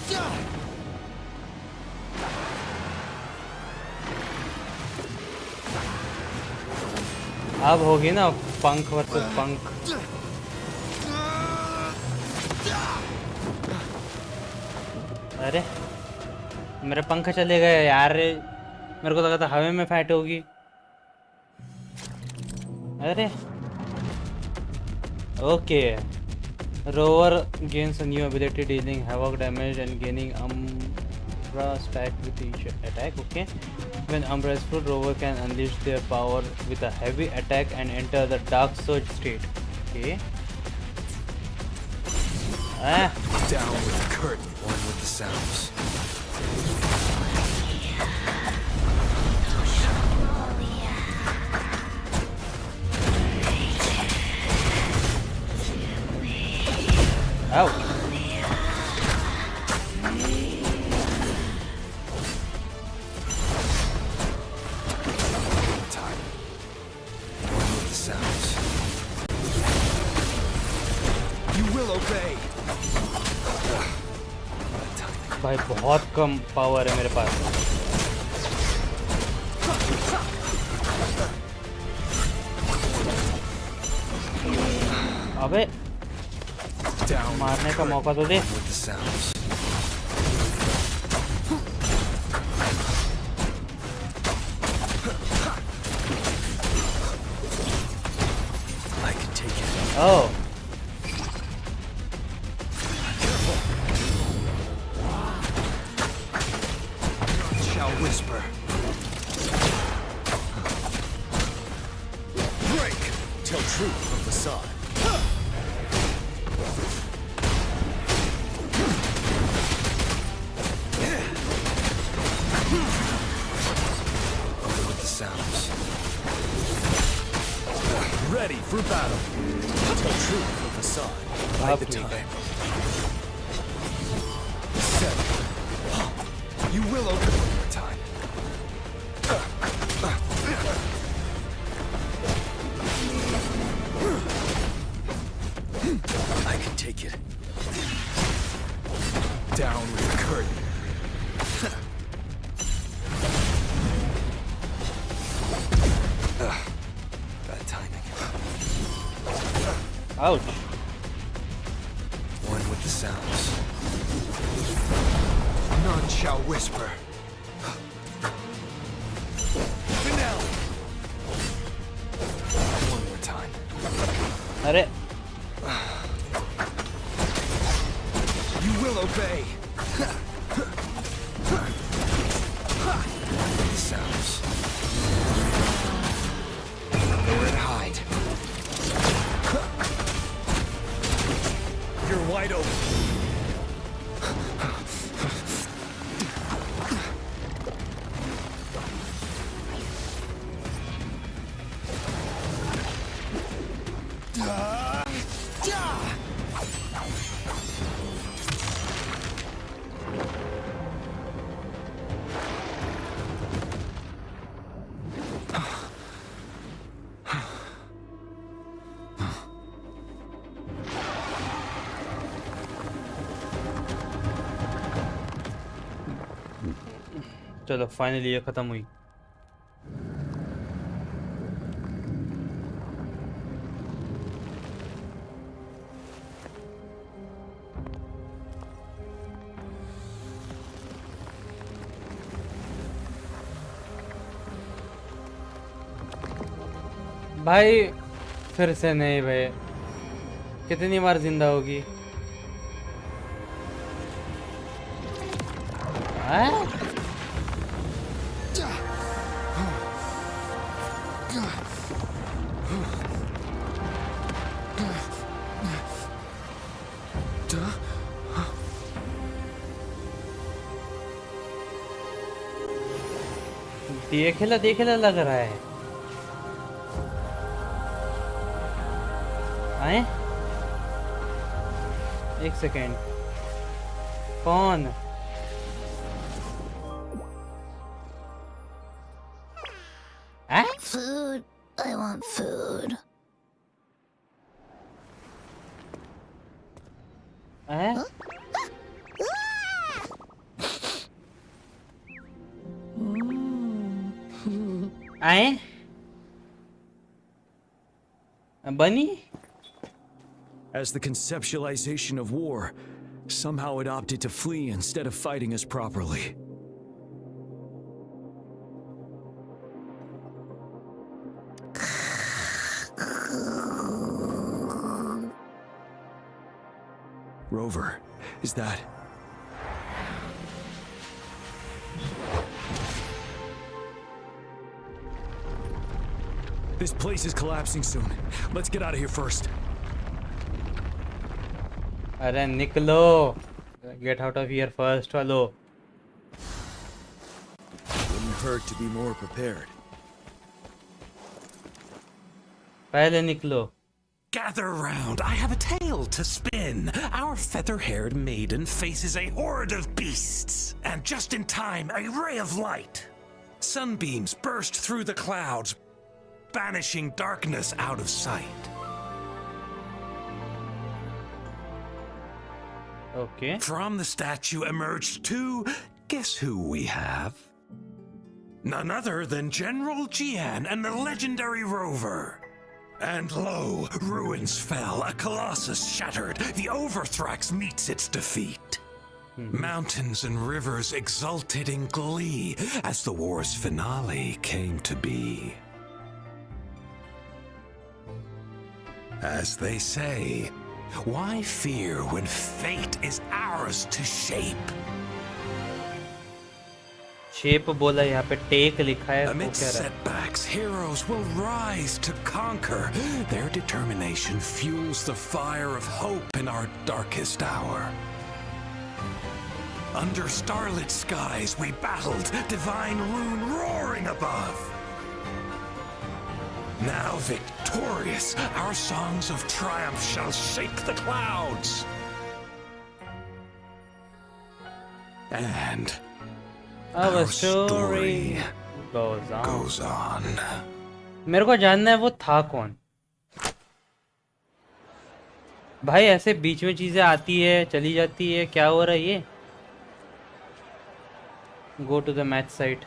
जा अब होगी ना पंख वर्सेस पंख. अरे मेरे पंख चले गए यार. मेरे को लगा था हवा में फाइट होगी. अरे okay. Rover gains a new ability dealing havoc damage and gaining Umbra stacked with each attack. Okay. When Umbra is full, Rover can unleash their power with a heavy attack and enter the Dark Surge state. Okay. Down with the curtain, one with the sounds. Ouch. Time. One with the sounds. You will obey. भाई बहुत कम power है मेरे पास. अबे मारने का मौका तो दे. Oh. Whisper. Break. Tell truth from facade. With the sounds. Ready for battle. Tell truth from facade. By the time. Set. You will open one more time. I can take it. Down with the curtain. Bad timing. Ouch. One with the sounds. None shall whisper. Finale. One more time. अरे. You will obey. The sounds. Nowhere to hide. You're wide open. चलो finally ये खत्म हुई. भाई फिर से नहीं भाई. कितनी बार जिंदा होगी? देखेला लग रहा है. आए एक सेकेंड. कौन? Food. I want food. Huh? आए Bunny? As the conceptualization of war, somehow it opted to flee instead of fighting us properly. Rover, is that... This place is collapsing soon. Let's get out of here first. अरे निकलो. Get out of here first, hello. Wouldn't hurt to be more prepared. पहले निकलो. Gather round, I have a tale to spin. Our feather-haired maiden faces a horde of beasts. And just in time, a ray of light. Sunbeams burst through the clouds, banishing darkness out of sight. Okay. From the statue emerged two. Guess who we have? None other than General Jian and the legendary rover. And lo, ruins fell, a colossus shattered. The Overthrax meets its defeat. Mountains and rivers exulted in glee as the war's finale came to be. As they say, why fear when fate is ours to shape? Shape बोला यहाँ पे take लिखा है. Amidst setbacks, heroes will rise to conquer. Their determination fuels the fire of hope in our darkest hour. Under starlit skies we battled, divine rune roaring above. Now victorious, our songs of triumph shall shake the clouds. And our story goes on. मेरे को जानना है वो था कौन. भाई ऐसे बीच में चीजें आती है चली जाती है, क्या हो रहा है ये. Go to the match site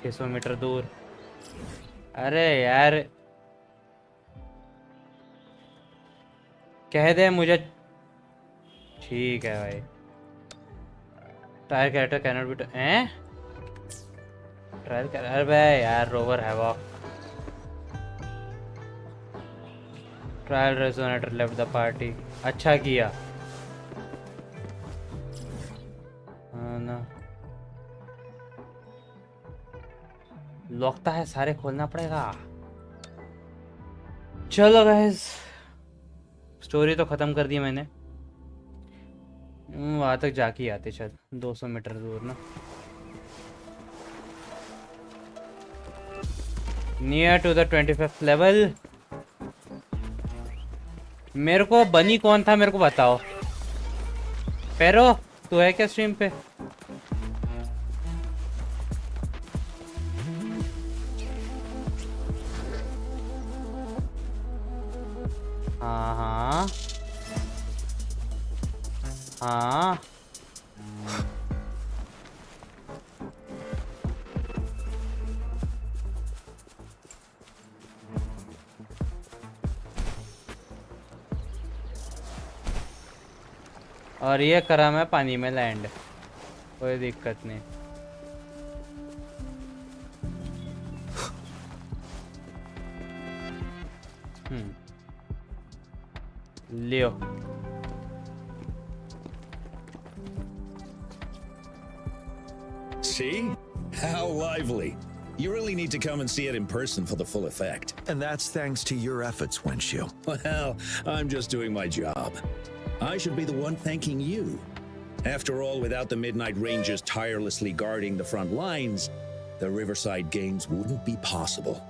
600 metre दूर. अरे यार कह दे मुझे. ठीक है भाई. ट्रायल कैरेक्टर कैनॉट बी हैं. ट्रायल कर. अरे भाई यार rover havoc. Trial resonator left the party. अच्छा किया. हाँ ना. लगता है सारे खोलना पड़ेगा. चलो गाइस स्टोरी तो खत्म कर दी मैंने. वहां तक जाके आते चल 200 मीटर दूर ना. Near to the 25th level. मेरे को बनी कौन था मेरे को बताओ. पैरो तू है क्या स्ट्रीम पे. हाँ हाँ और ये करा मैं पानी में लैंड. कोई दिक्कत नहीं. लियो. See? How lively. You really need to come and see it in person for the full effect. And that's thanks to your efforts, Wenshu. Well, I'm just doing my job. I should be the one thanking you. After all, without the Midnight Rangers tirelessly guarding the front lines, the Riverside Games wouldn't be possible.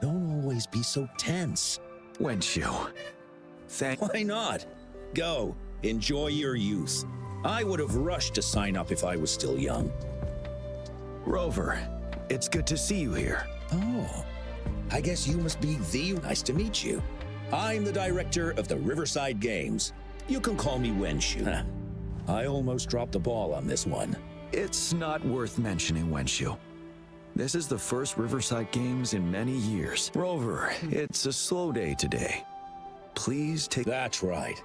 Don't always be so tense. Wenshu. Why not? Go. Enjoy your youth. I would have rushed to sign up if I was still young. Rover, it's good to see you here. Oh, I guess you must be the... Nice to meet you. I'm the director of the Riverside Games. You can call me Wenshu. I almost dropped the ball on this one. It's not worth mentioning, Wenshu. This is the first Riverside Games in many years. Rover, it's a slow day today. Please take... That's right.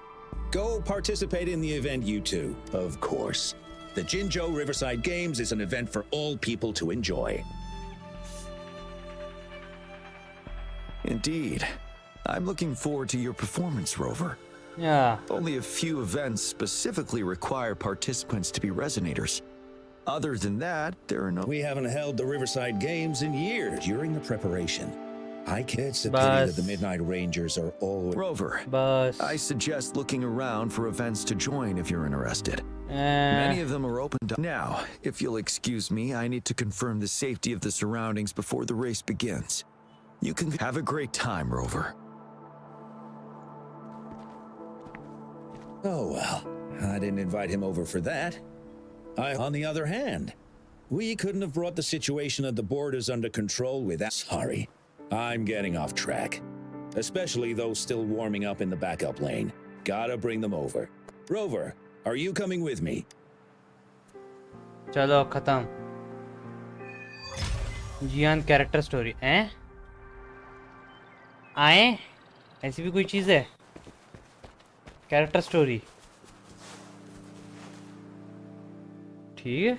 Go participate in the event, you two. Of course. The Jinzhou Riverside Games is an event for all people to enjoy. Indeed. I'm looking forward to your performance, Rover. Yeah. Only a few events specifically require participants to be resonators. Other than that, there are no... We haven't held the Riverside Games in years during the preparation. I can't say that the Midnight Rangers are always... Rover, I suggest looking around for events to join if you're interested. Many of them are open to... Now, if you'll excuse me, I need to confirm the safety of the surroundings before the race begins. You can have a great time, Rover. Oh, well, I didn't invite him over for that. On the other hand, we couldn't have brought the situation at the borders under control without... Sorry, I'm getting off track. Especially those still warming up in the backup lane. Gotta bring them over. Rover, are you coming with me? चलो खत्म. जियान character story हैं? आए? ऐसी भी कोई चीज़ है? Character story. ठीक है.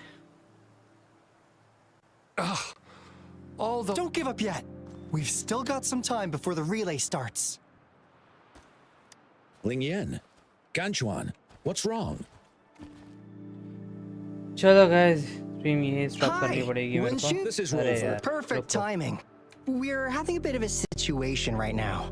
Don't give up yet. We've still got some time before the relay starts. Ling Yen, Ganchuan, what's wrong? चलो guys, stream यही stop करनी पड़ेगी मेरे को. This is Rover. Perfect timing. We're having a bit of a situation right now.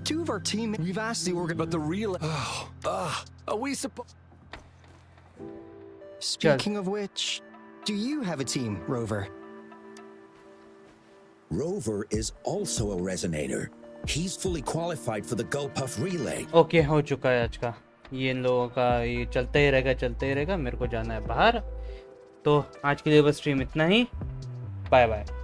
Two of our team, we've asked the organ, but the real. Are we supposed? Speaking of which, do you have a team, Rover? Rover is also a resonator. He's fully qualified for the Gulpuff relay. Okay, हो चुका है आज का. ये इन लोगों का ये चलते ही रहेगा. मेरे को जाना है बाहर. तो आज के लिए बस स्ट्रीम इतना ही. Bye bye.